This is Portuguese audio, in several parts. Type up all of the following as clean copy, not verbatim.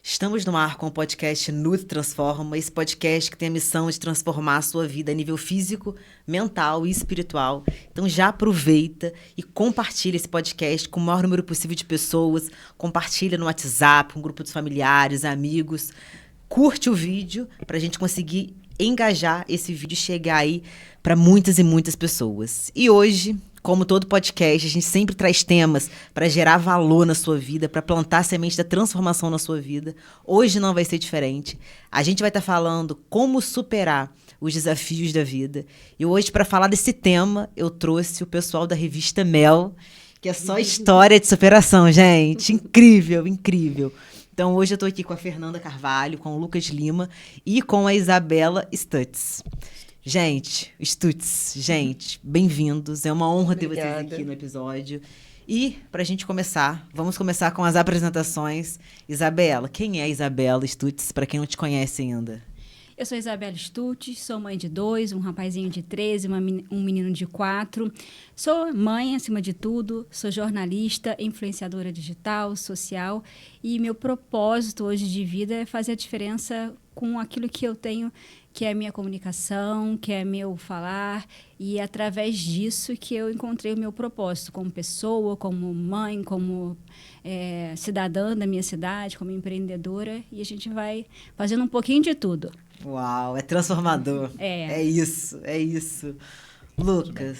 Estamos no ar com o podcast Nutri Transforma, esse podcast que tem a missão de transformar a sua vida a nível físico, mental e espiritual. Então já aproveita e compartilha esse podcast com o maior número possível de pessoas, compartilha no WhatsApp, com um grupo de familiares, amigos, curte o vídeo para a gente conseguir engajar esse vídeo e chegar aí para muitas e muitas pessoas. E hoje, como todo podcast, a gente sempre traz temas para gerar valor na sua vida, para plantar a semente da transformação na sua vida. Hoje não vai ser diferente. A gente vai estar falando como superar os desafios da vida. E hoje, para falar desse tema, eu trouxe o pessoal da revista Mel, que é só história de superação, gente. Incrível, incrível. Então, hoje eu estou aqui com a Fernanda Carvalho, com o Lucas Lima e com a Isabela Stutz. Gente, bem-vindos. É uma honra ter vocês aqui no episódio. E, para a gente começar, vamos começar com as apresentações. Isabela, quem é a Isabela Stutz, para quem não te conhece ainda? Eu sou Isabela Stutz, sou mãe de 2, um rapazinho de 13, um menino de 4. Sou mãe, acima de tudo, sou jornalista, influenciadora digital, social. E meu propósito hoje de vida é fazer a diferença com aquilo que eu tenho, que é a minha comunicação, que é meu falar, e é através disso que eu encontrei o meu propósito como pessoa, como mãe, como cidadã da minha cidade, como empreendedora, e a gente vai fazendo um pouquinho de tudo. Uau, é transformador. É isso. Lucas.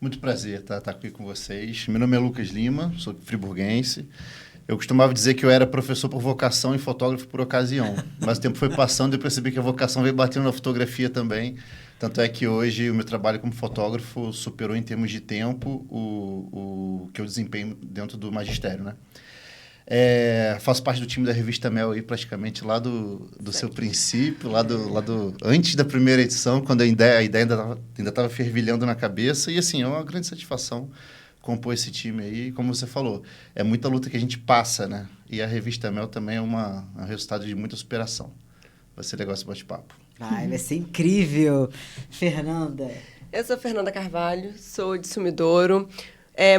Muito prazer estar aqui com vocês. Meu nome é Lucas Lima, sou friburguense. Eu costumava dizer que eu era professor por vocação e fotógrafo por ocasião. Mas o tempo foi passando e eu percebi que a vocação veio batendo na fotografia também. Tanto é que hoje o meu trabalho como fotógrafo superou em termos de tempo o que eu desempenho dentro do magistério, né? Faço parte do time da revista Mel aí, praticamente lá do seu princípio, antes da primeira edição, quando a ideia ainda estava fervilhando na cabeça. E assim, é uma grande satisfação compor esse time aí. Como você falou, é muita luta que a gente passa, né? E a revista Mel também é um resultado de muita superação. Vai ser legal esse bate-papo. Vai ser incrível. Fernanda. Eu sou Fernanda Carvalho, sou de Sumidouro.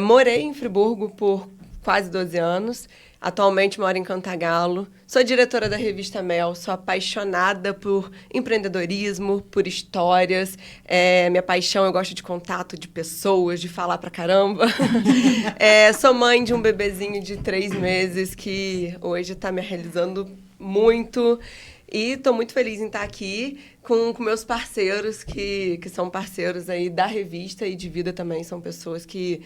Morei em Friburgo por quase 12 anos. Atualmente moro em Cantagalo. Sou diretora da revista Mel. Sou apaixonada por empreendedorismo, por histórias. Minha paixão, eu gosto de contato, de pessoas, de falar pra caramba. Sou mãe de um bebezinho de 3 meses que hoje está me realizando muito. E estou muito feliz em estar aqui com meus parceiros, que são parceiros aí da revista e de vida também. São pessoas que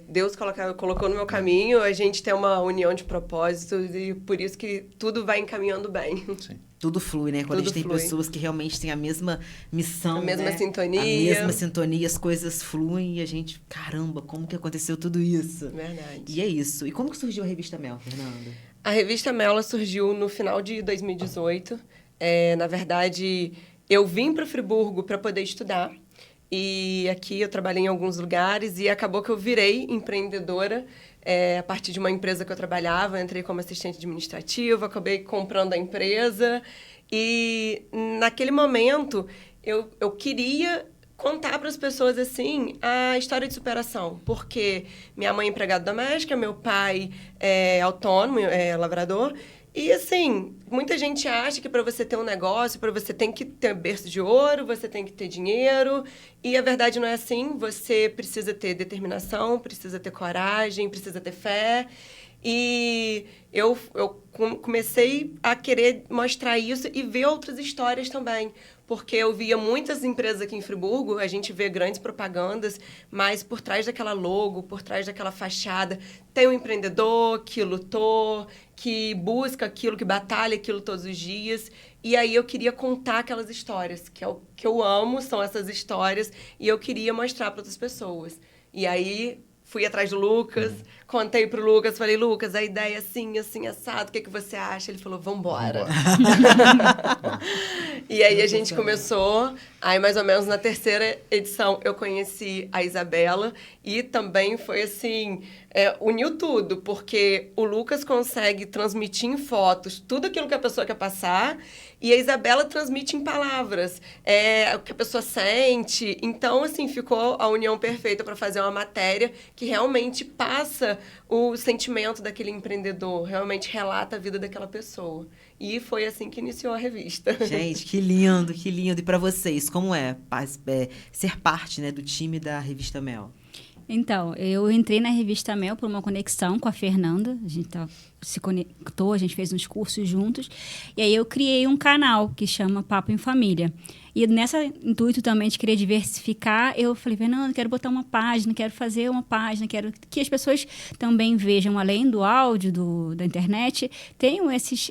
Deus colocou no meu caminho. A gente tem uma união de propósitos e por isso que tudo vai encaminhando bem. Sim. Tudo flui, né? Quando Tudo a gente tem pessoas que realmente têm a mesma missão, a mesma né? sintonia. A mesma sintonia, as coisas fluem e a gente... Caramba, como que aconteceu tudo isso? Verdade. E é isso. E como que surgiu a revista Mel, Fernanda? A revista Mel ela surgiu no final de 2018. Na verdade, eu vim para Friburgo para poder estudar. E aqui eu trabalhei em alguns lugares e acabou que eu virei empreendedora a partir de uma empresa que eu trabalhava. Eu entrei como assistente administrativa, acabei comprando a empresa. E naquele momento eu queria contar para as pessoas assim a história de superação, porque minha mãe é empregada doméstica, meu pai é autônomo, é lavrador. E, assim, muita gente acha que para você ter um negócio, para você tem que ter berço de ouro, você tem que ter dinheiro. E a verdade não é assim. Você precisa ter determinação, precisa ter coragem, precisa ter fé. E eu comecei a querer mostrar isso e ver outras histórias também. Porque eu via muitas empresas aqui em Friburgo, a gente vê grandes propagandas, mas por trás daquela logo, por trás daquela fachada, tem um empreendedor que lutou, que busca aquilo, que batalha aquilo todos os dias. E aí eu queria contar aquelas histórias, que é o que eu amo, são essas histórias, e eu queria mostrar para outras pessoas. E aí fui atrás do Lucas, contei pro Lucas, falei, Lucas, a ideia é assim, assim, assado, o que você acha? Ele falou, vambora. E aí a gente começou, aí mais ou menos na terceira edição eu conheci a Isabela e também foi assim, uniu tudo, porque o Lucas consegue transmitir em fotos tudo aquilo que a pessoa quer passar e a Isabela transmite em palavras, o que a pessoa sente. Então, assim, ficou a união perfeita para fazer uma matéria que realmente passa o sentimento daquele empreendedor, realmente relata a vida daquela pessoa. E foi assim que iniciou a revista. Gente, que lindo, que lindo. E para vocês, como é ser parte, né, do time da Revista Mel? Então, eu entrei na Revista Mel por uma conexão com a Fernanda. A gente se conectou, a gente fez uns cursos juntos. E aí eu criei um canal que chama Papo em Família. E nesse intuito também de querer diversificar, eu falei, Fernanda, quero botar uma página, quero fazer uma página, quero que as pessoas também vejam, além do áudio da internet, tenham esses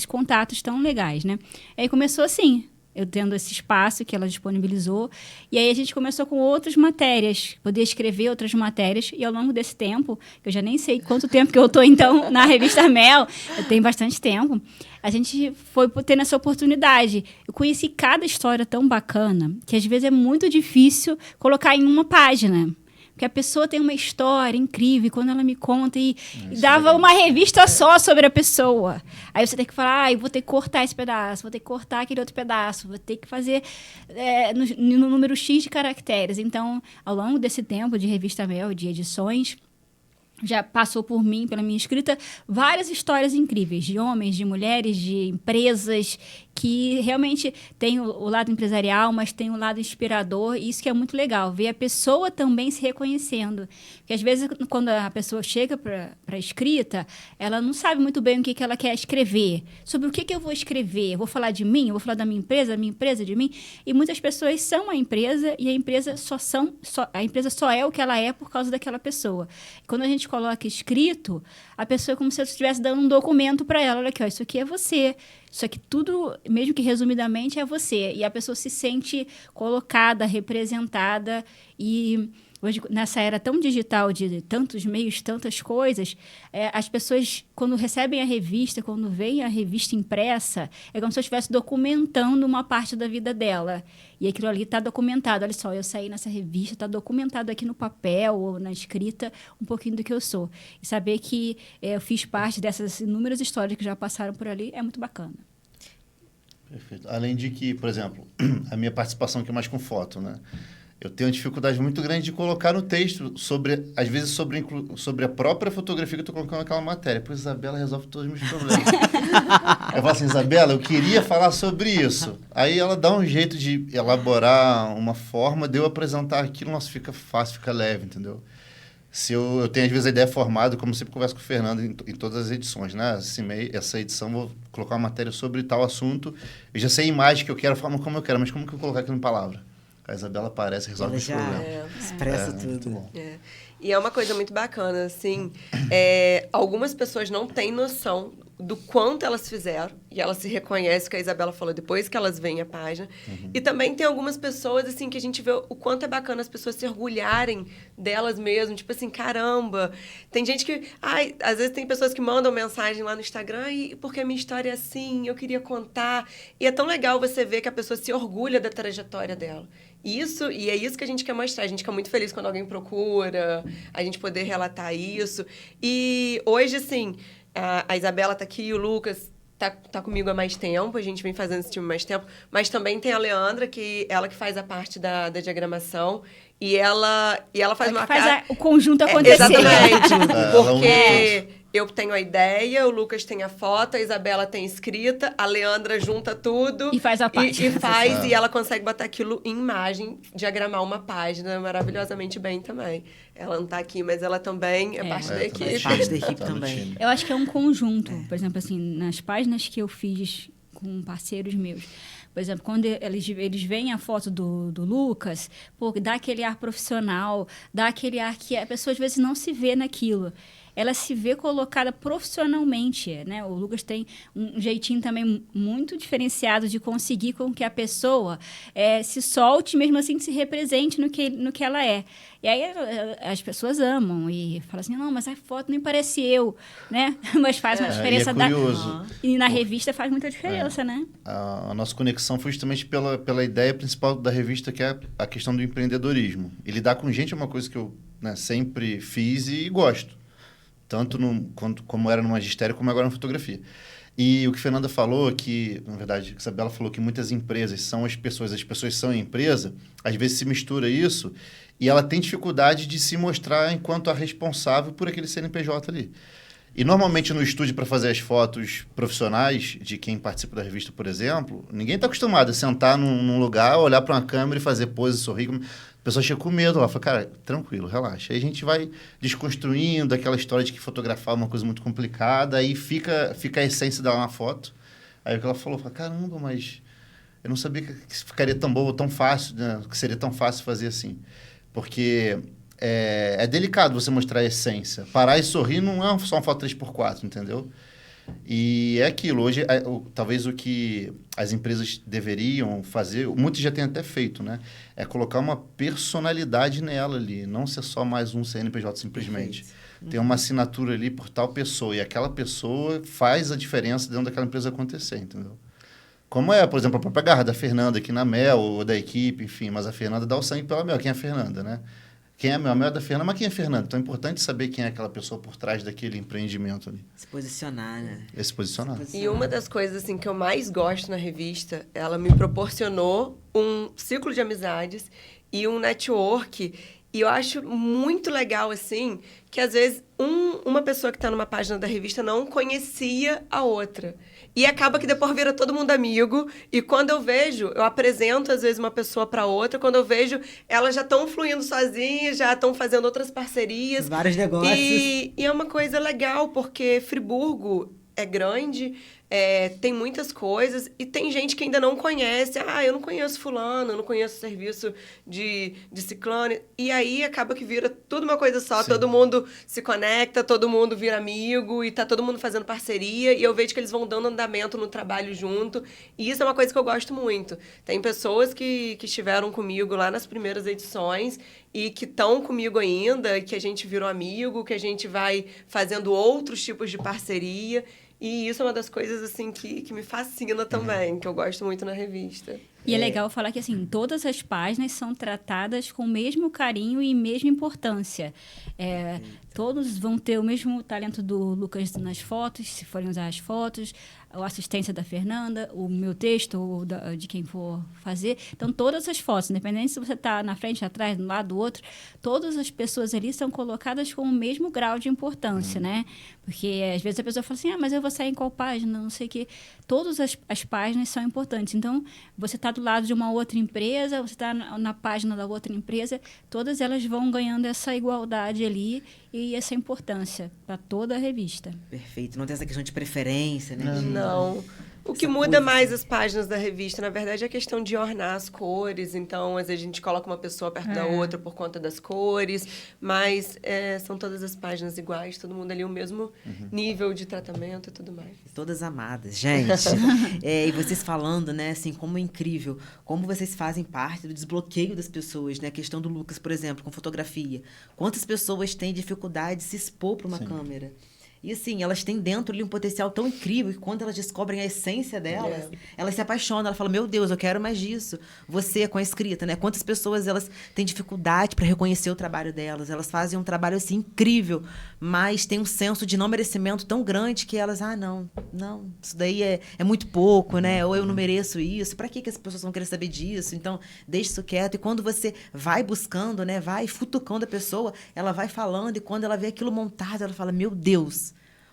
contatos tão legais, né? Aí começou assim, eu tendo esse espaço que ela disponibilizou, e aí a gente começou com outras matérias, poder escrever outras matérias, e ao longo desse tempo, que eu já nem sei quanto tempo que eu estou, então, na Revista Mel, eu tenho bastante tempo, a gente foi tendo essa oportunidade. Eu conheci cada história tão bacana, que às vezes é muito difícil colocar em uma página. Porque a pessoa tem uma história incrível, e quando ela me conta, e dava uma revista só sobre a pessoa. Aí você tem que falar, eu vou ter que cortar esse pedaço, vou ter que cortar aquele outro pedaço, vou ter que fazer no número X de caracteres. Então, ao longo desse tempo de Revista Mel, de edições, já passou por mim, pela minha escrita, várias histórias incríveis, de homens, de mulheres, de empresas, que realmente tem o lado empresarial, mas tem o lado inspirador, e isso que é muito legal, ver a pessoa também se reconhecendo. Porque às vezes, quando a pessoa chega para a escrita, ela não sabe muito bem o que ela quer escrever. Sobre o que eu vou escrever? Eu vou falar de mim? Eu vou falar da minha empresa de mim? E muitas pessoas são a empresa, e a empresa só é o que ela é por causa daquela pessoa. E quando a gente coloca escrito, a pessoa é como se eu estivesse dando um documento para ela. Olha aqui, ó, isso aqui é você. Isso aqui tudo, mesmo que resumidamente, é você. E a pessoa se sente colocada, representada. E hoje, nessa era tão digital, de tantos meios, tantas coisas, as pessoas, quando recebem a revista, quando veem a revista impressa, é como se eu estivesse documentando uma parte da vida dela. E aquilo ali está documentado. Olha só, eu saí nessa revista, está documentado aqui no papel ou na escrita um pouquinho do que eu sou. E saber que eu fiz parte dessas inúmeras histórias que já passaram por ali é muito bacana. Perfeito. Além de que, por exemplo, a minha participação aqui é mais com foto, né? Eu tenho uma dificuldade muito grande de colocar no texto, às vezes sobre a própria fotografia que eu estou colocando naquela matéria. Pois Isabela resolve todos os meus problemas. Eu falo assim, Isabela, eu queria falar sobre isso. Aí ela dá um jeito de elaborar uma forma de eu apresentar aquilo, nossa, fica fácil, fica leve, entendeu? Se eu tenho, às vezes, a ideia formada, como eu sempre converso com o Fernando em todas as edições, né? Essa edição, vou colocar uma matéria sobre tal assunto. Eu já sei a imagem que eu quero, a forma como eu quero, mas como que eu vou colocar aquilo em palavra? A Isabela aparece e resolve os problemas. Expressa tudo. Muito bom. E é uma coisa muito bacana, assim, algumas pessoas não têm noção do quanto elas fizeram, e elas se reconhecem, o que a Isabela falou, depois que elas veem a página. E também tem algumas pessoas, assim, que a gente vê o quanto é bacana as pessoas se orgulharem delas mesmas, tipo assim, caramba, tem gente que, às vezes tem pessoas que mandam mensagem lá no Instagram, porque a minha história é assim, eu queria contar, e é tão legal você ver que a pessoa se orgulha da trajetória dela. E é isso que a gente quer mostrar. A gente fica muito feliz quando alguém procura, a gente poder relatar isso. E hoje, assim, a Isabela tá aqui, o Lucas tá comigo há mais tempo, a gente vem fazendo esse time há mais tempo, mas também tem a Leandra, ela que faz a parte da diagramação, e ela faz uma faz o conjunto acontecer. Exatamente, porque eu tenho a ideia, o Lucas tem a foto, a Isabela tem escrita, a Leandra junta tudo. E faz a página. E faz, e ela consegue botar aquilo em imagem, diagramar uma página maravilhosamente bem também. Ela não tá aqui, mas ela também é parte da equipe. Parte da equipe Tá no também. time. Eu acho que é um conjunto. Por exemplo, assim, nas páginas que eu fiz com parceiros meus, por exemplo, quando eles veem a foto do Lucas, pô, dá aquele ar profissional, dá aquele ar que a pessoa às vezes não se vê naquilo. Ela se vê colocada profissionalmente, né? O Lucas tem um jeitinho também muito diferenciado de conseguir com que a pessoa se solte, mesmo assim, se represente no que ela é. E aí as pessoas amam e falam assim, não, mas a foto nem parece eu, né? Mas faz uma diferença. E é curioso. E na revista faz muita diferença, né? A nossa conexão foi justamente pela ideia principal da revista, que é a questão do empreendedorismo. E lidar com gente é uma coisa que eu sempre fiz e gosto. Tanto como era no magistério, como agora na fotografia. E o que a Fernanda falou, que, na verdade, a Isabela falou que muitas empresas são as pessoas são a empresa, às vezes se mistura isso, e ela tem dificuldade de se mostrar enquanto a responsável por aquele CNPJ ali. E, normalmente, no estúdio, para fazer as fotos profissionais de quem participa da revista, por exemplo, ninguém está acostumado a sentar num lugar, olhar para uma câmera e fazer pose, sorrir. A pessoa chega com medo lá, fala, cara, tranquilo, relaxa. Aí a gente vai desconstruindo aquela história de que fotografar é uma coisa muito complicada, aí fica a essência dela na foto. Aí o que ela falou, caramba, mas eu não sabia que ficaria tão boa, tão fácil, né? Que seria tão fácil fazer assim. Porque é delicado você mostrar a essência. Parar e sorrir não é só uma foto 3x4, entendeu? E é aquilo. Hoje, talvez o que as empresas deveriam fazer, muitos já têm até feito, né? É colocar uma personalidade nela ali, não ser só mais um CNPJ simplesmente. Tem uma assinatura ali por tal pessoa, e aquela pessoa faz a diferença dentro daquela empresa acontecer, entendeu? Como por exemplo, a própria garra da Fernanda aqui na Mel, ou da equipe, enfim, mas a Fernanda dá o sangue pela Mel. Quem é a Fernanda, né? Quem é a Mel é da Fernanda, mas quem é a Fernanda? Então é importante saber quem é aquela pessoa por trás daquele empreendimento ali. Se posicionar, né? Se posicionar. E uma das coisas assim, que eu mais gosto na revista, ela me proporcionou um ciclo de amizades e um network. E eu acho muito legal, assim, que às vezes uma pessoa que está numa página da revista não conhecia a outra. E acaba que depois vira todo mundo amigo. E quando eu vejo, eu apresento às vezes uma pessoa para outra. Quando eu vejo, elas já estão fluindo sozinhas, já estão fazendo outras parcerias. Vários negócios. E é uma coisa legal, porque Friburgo é grande, tem muitas coisas, e tem gente que ainda não conhece. Ah, eu não conheço fulano, eu não conheço o serviço de ciclano. E aí acaba que vira tudo uma coisa só. Sim. Todo mundo se conecta, todo mundo vira amigo, e tá todo mundo fazendo parceria. E eu vejo que eles vão dando andamento no trabalho junto. E isso é uma coisa que eu gosto muito. Tem pessoas que estiveram comigo lá nas primeiras edições e que estão comigo ainda, que a gente virou amigo, que a gente vai fazendo outros tipos de parceria. E isso é uma das coisas, assim, que me fascina também, que eu gosto muito na revista. E é legal falar que, assim, todas as páginas são tratadas com o mesmo carinho e mesma importância. Todos vão ter o mesmo talento do Lucas nas fotos, se forem usar as fotos, a assistência da Fernanda, o meu texto, ou de quem for fazer. Então, todas as fotos, independente se você está na frente, atrás, do lado, do outro, todas as pessoas ali são colocadas com o mesmo grau de importância, né? Porque, às vezes, a pessoa fala assim, mas eu vou sair em qual página, não sei o quê. Todas as páginas são importantes. Então, você está do lado de uma outra empresa, você está na página da outra empresa, todas elas vão ganhando essa igualdade ali e essa importância para toda a revista. Perfeito. Não tem essa questão de preferência, né? Não. O que muda mais as páginas da revista, na verdade, é a questão de ornar as cores. Então, às vezes, a gente coloca uma pessoa perto da outra por conta das cores. Mas são todas as páginas iguais, todo mundo ali o mesmo nível de tratamento e tudo mais. Todas amadas. Gente, e vocês falando, né, assim, como é incrível, como vocês fazem parte do desbloqueio das pessoas, né? A questão do Lucas, por exemplo, com fotografia. Quantas pessoas têm dificuldade de se expor para uma câmera? E assim, elas têm dentro ali um potencial tão incrível que quando elas descobrem a essência delas, elas se apaixonam, elas falam, meu Deus, eu quero mais disso. Você, com a escrita, né? Quantas pessoas elas têm dificuldade para reconhecer o trabalho delas, elas fazem um trabalho assim incrível, mas tem um senso de não merecimento tão grande que elas, não, isso daí é muito pouco, né? Ou eu não mereço isso, para que as pessoas vão querer saber disso? Então, deixa isso quieto. E quando você vai buscando, né? Vai futucando a pessoa, ela vai falando, e quando ela vê aquilo montado, ela fala, meu Deus,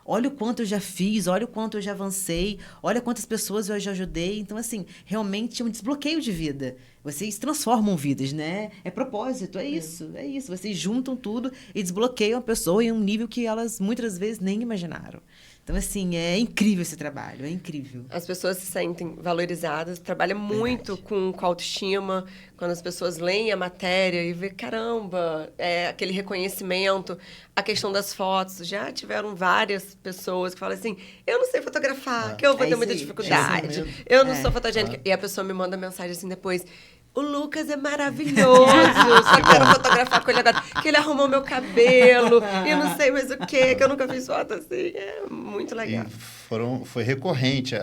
olha o quanto eu já fiz, olha o quanto eu já avancei, olha quantas pessoas eu já ajudei. Então, assim, realmente é um desbloqueio de vida. Vocês transformam vidas, né? É propósito, é isso. Vocês juntam tudo e desbloqueiam a pessoa em um nível que elas muitas vezes nem imaginaram. Então, assim, é incrível esse trabalho, é incrível. As pessoas se sentem valorizadas, trabalha muito com autoestima, quando as pessoas leem a matéria e vê, caramba, aquele reconhecimento, a questão das fotos. Já tiveram várias pessoas que falam assim, eu não sei fotografar, que eu vou ter muita dificuldade, eu não sou fotogênica. E a pessoa me manda mensagem assim depois, o Lucas é maravilhoso, só quero fotografar com ele agora, que ele arrumou meu cabelo, e não sei mais o quê, que eu nunca fiz foto assim, é muito legal. E foi recorrente,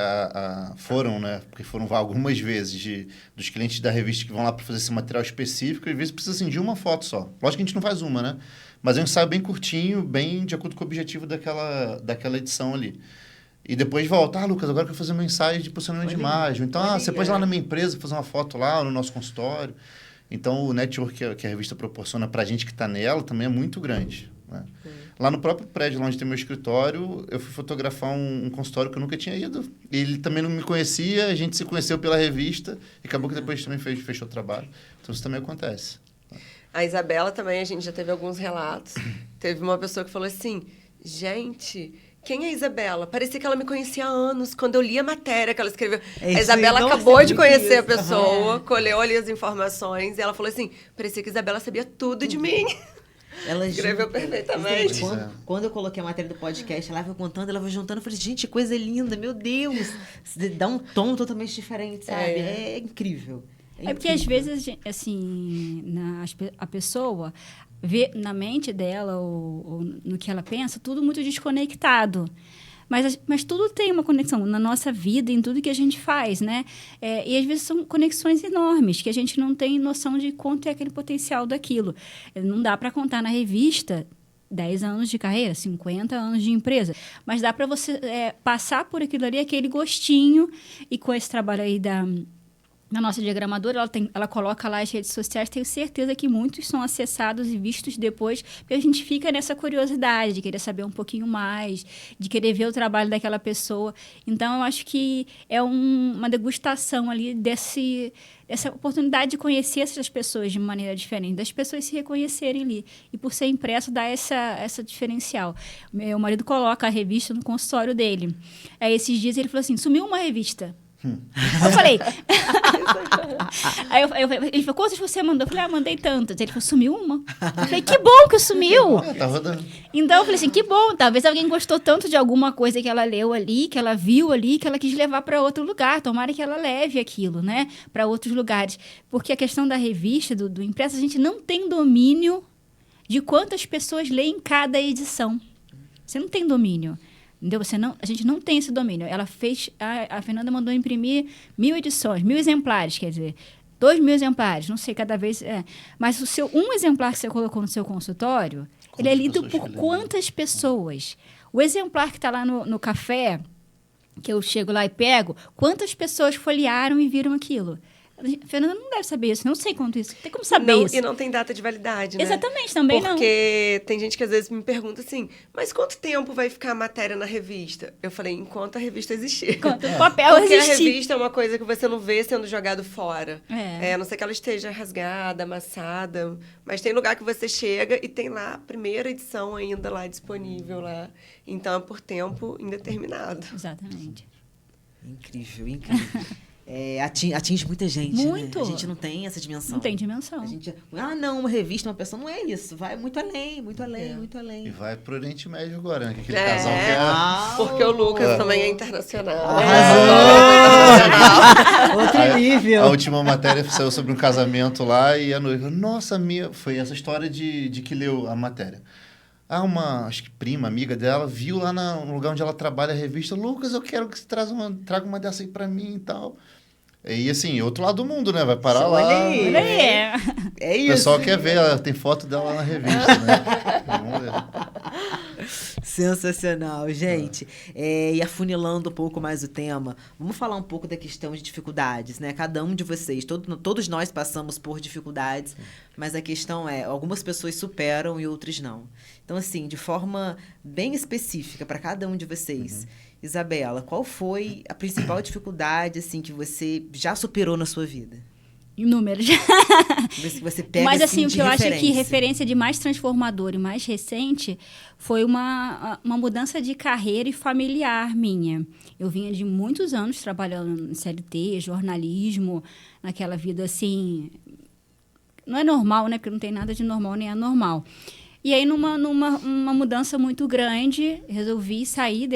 foram, né, porque foram algumas vezes dos clientes da revista que vão lá para fazer esse material específico, e às vezes precisa assim, de uma foto só. Lógico que a gente não faz uma, né? Mas é um ensaio bem curtinho, bem de acordo com o objetivo daquela edição ali. E depois volta, Lucas, agora eu quero fazer meu ensaio de posicionamento de imagem. Então, você pode ir lá na minha empresa, fazer uma foto lá, no nosso consultório. Então, o network que a revista proporciona para a gente que está nela também é muito grande. Né? Lá no próprio prédio, lá onde tem meu escritório, eu fui fotografar um consultório que eu nunca tinha ido. Ele também não me conhecia, a gente se conheceu pela revista e acabou que depois também fechou o trabalho. Então, isso também acontece. A Isabela também, a gente já teve alguns relatos. Teve uma pessoa que falou assim, gente... Quem é a Isabela? Parecia que ela me conhecia há anos, quando eu li a matéria que ela escreveu. A Isabela acabou de conhecer a pessoa, colheu ali as informações, e ela falou assim, parecia que a Isabela sabia tudo de mim. Ela escreveu perfeitamente. Quando eu coloquei a matéria do podcast, ela foi contando, ela foi juntando, eu falei, gente, coisa linda, meu Deus. Dá um tom totalmente diferente, sabe? É incrível. É porque, às vezes, assim, a pessoa... vê na mente dela ou no que ela pensa, tudo muito desconectado. Mas tudo tem uma conexão na nossa vida, em tudo que a gente faz, né? E às vezes são conexões enormes, que a gente não tem noção de quanto é aquele potencial daquilo. Não dá para contar na revista 10 anos de carreira, 50 anos de empresa. Mas dá para você passar por aquilo ali, aquele gostinho, e com esse trabalho aí na nossa diagramadora, ela coloca lá as redes sociais, tenho certeza que muitos são acessados e vistos depois, porque a gente fica nessa curiosidade de querer saber um pouquinho mais, de querer ver o trabalho daquela pessoa. Então, eu acho que é uma degustação ali dessa oportunidade de conhecer essas pessoas de maneira diferente, das pessoas se reconhecerem ali. E por ser impresso, dá essa diferencial. Meu marido coloca a revista no consultório dele. Aí, esses dias, ele falou assim, sumiu uma revista. Eu falei... ele falou, quantas você mandou? Eu falei, mandei tantas. Ele falou, sumiu uma? Eu falei, que bom que sumiu. Tá rodando. Então, eu falei assim, que bom. Talvez alguém gostou tanto de alguma coisa que ela leu ali, que ela viu ali, que ela quis levar para outro lugar. Tomara que ela leve aquilo, né? Para outros lugares. Porque a questão da revista, do impresso, a gente não tem domínio de quantas pessoas leem cada edição. Você não tem domínio. Entendeu? A gente não tem esse domínio. Ela fez... A Fernanda mandou imprimir 1000 edições, 1000 exemplares, quer dizer, 2000 exemplares, não sei, cada vez... Mas um exemplar que você colocou no seu consultório, ele é lido por quantas pessoas? O exemplar que está lá no café, que eu chego lá e pego, quantas pessoas folhearam e viram aquilo? A Fernanda não deve saber isso, não sei quanto isso. Tem como saber isso. E não tem data de validade, né? Exatamente, também não. Porque tem gente que às vezes me pergunta assim, mas quanto tempo vai ficar a matéria na revista? Eu falei, enquanto a revista existir. Enquanto o papel Porque existir. a revista é uma coisa que você não vê sendo jogado fora. A não ser que ela esteja rasgada, amassada. Mas tem lugar que você chega e tem lá a primeira edição ainda lá disponível lá. Então é por tempo indeterminado. Exatamente. Incrível, incrível. Atinge muita gente, muito. Né? A gente não tem essa dimensão. Não tem dimensão. A gente, não, uma revista, uma pessoa, não é isso. Vai muito além, muito além, muito além. E vai pro Oriente Médio agora, né? Aquele casal que é... Porque o Lucas também é internacional. Outro nível. A última matéria saiu sobre um casamento lá e a noiva, nossa, foi essa história de que leu a matéria. Acho que prima, amiga dela, viu lá no lugar onde ela trabalha a revista, Lucas, eu quero que você traga uma dessa aí pra mim e tal. E assim, outro lado do mundo, né? Vai parar lá. Olha aí. É isso. O pessoal quer ver, tem foto dela lá na revista, né? Vamos ver. Sensacional, gente. E afunilando um pouco mais o tema, vamos falar um pouco da questão de dificuldades, né? Cada um de vocês, todos nós passamos por dificuldades, mas a questão é, algumas pessoas superam e outras não. Então, assim, de forma bem específica para cada um de vocês, Isabela, qual foi a principal dificuldade, assim, que você já superou na sua vida? Números. Você pega, mas assim, o que eu acho que referência de mais transformador e mais recente foi uma mudança de carreira e familiar minha. Eu vinha de muitos anos trabalhando em CLT, jornalismo, naquela vida assim, não é normal, né? Porque não tem nada de normal nem anormal. E aí, numa mudança muito grande, resolvi sair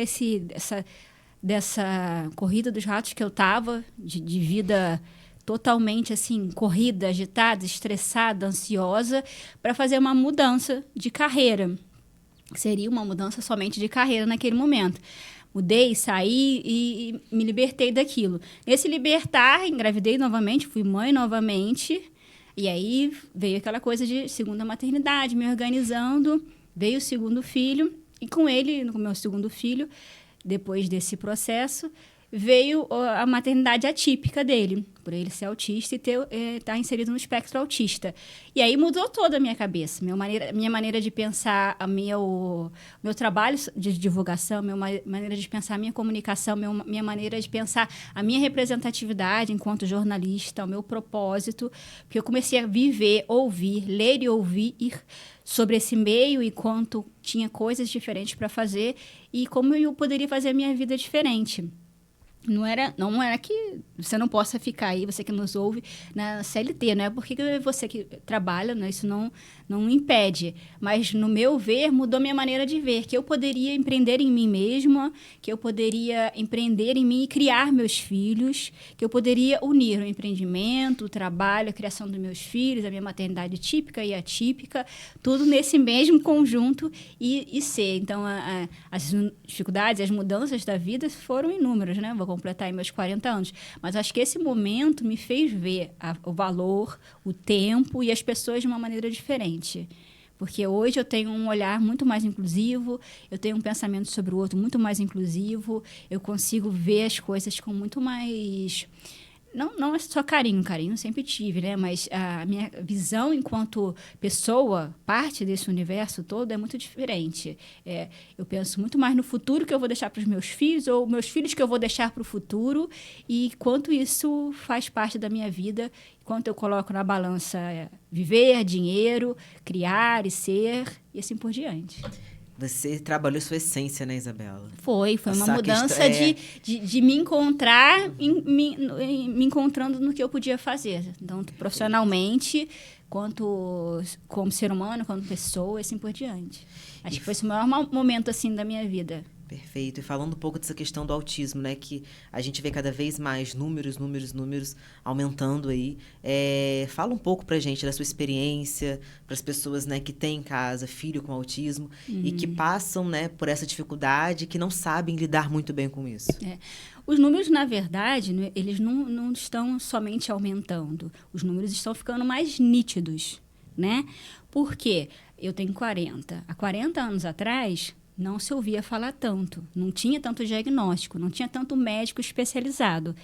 dessa corrida dos ratos que eu estava, de vida totalmente assim, corrida, agitada, estressada, ansiosa, para fazer uma mudança de carreira. Seria uma mudança somente de carreira naquele momento. Mudei, saí e me libertei daquilo. Nesse libertar, engravidei novamente, fui mãe novamente. E aí veio aquela coisa de segunda maternidade, me organizando. Veio o segundo filho. E com ele, com o meu segundo filho, depois desse processo, veio a maternidade atípica dele, por ele ser autista e estar inserido no espectro autista. E aí mudou toda a minha cabeça, minha maneira de pensar, meu trabalho de divulgação, minha maneira de pensar a minha comunicação, minha maneira de pensar a minha representatividade enquanto jornalista, o meu propósito, porque eu comecei a viver, ouvir, ler e ouvir sobre esse meio e quanto tinha coisas diferentes para fazer e como eu poderia fazer a minha vida diferente. Não era que você não possa ficar aí, você que nos ouve, na CLT, não é porque você que trabalha, né, isso não impede. Mas, no meu ver, mudou minha maneira de ver, que eu poderia empreender em mim mesma, que eu poderia empreender em mim e criar meus filhos, que eu poderia unir o empreendimento, o trabalho, a criação dos meus filhos, a minha maternidade típica e atípica, tudo nesse mesmo conjunto e ser. Então, as dificuldades, as mudanças da vida foram inúmeras, né? Vou completar aí meus 40 anos. Mas acho que esse momento me fez ver o valor, o tempo e as pessoas de uma maneira diferente. Porque hoje eu tenho um olhar muito mais inclusivo, eu tenho um pensamento sobre o outro muito mais inclusivo, eu consigo ver as coisas com muito mais... Não é só carinho sempre tive, né? Mas a minha visão enquanto pessoa, parte desse universo todo, é muito diferente. Eu penso muito mais no futuro que eu vou deixar para os meus filhos, ou meus filhos que eu vou deixar para o futuro, e quanto isso faz parte da minha vida, quanto eu coloco na balança viver, dinheiro, criar e ser, e assim por diante. Você trabalhou sua essência, né, Isabela? Foi uma mudança de me encontrar, me encontrando no que eu podia fazer. Tanto profissionalmente, quanto como ser humano, quanto pessoa, e assim por diante. Acho que foi esse o maior momento, assim, da minha vida. Perfeito. E falando um pouco dessa questão do autismo, né? Que a gente vê cada vez mais números aumentando aí. Fala um pouco pra gente da sua experiência, para as pessoas, né, que têm em casa filho com autismo e que passam, né, por essa dificuldade, que não sabem lidar muito bem com isso. Os números, na verdade, eles não estão somente aumentando. Os números estão ficando mais nítidos, né? Por quê? Eu tenho 40. Há 40 anos atrás... não se ouvia falar tanto, não tinha tanto diagnóstico, não tinha tanto médico especializado.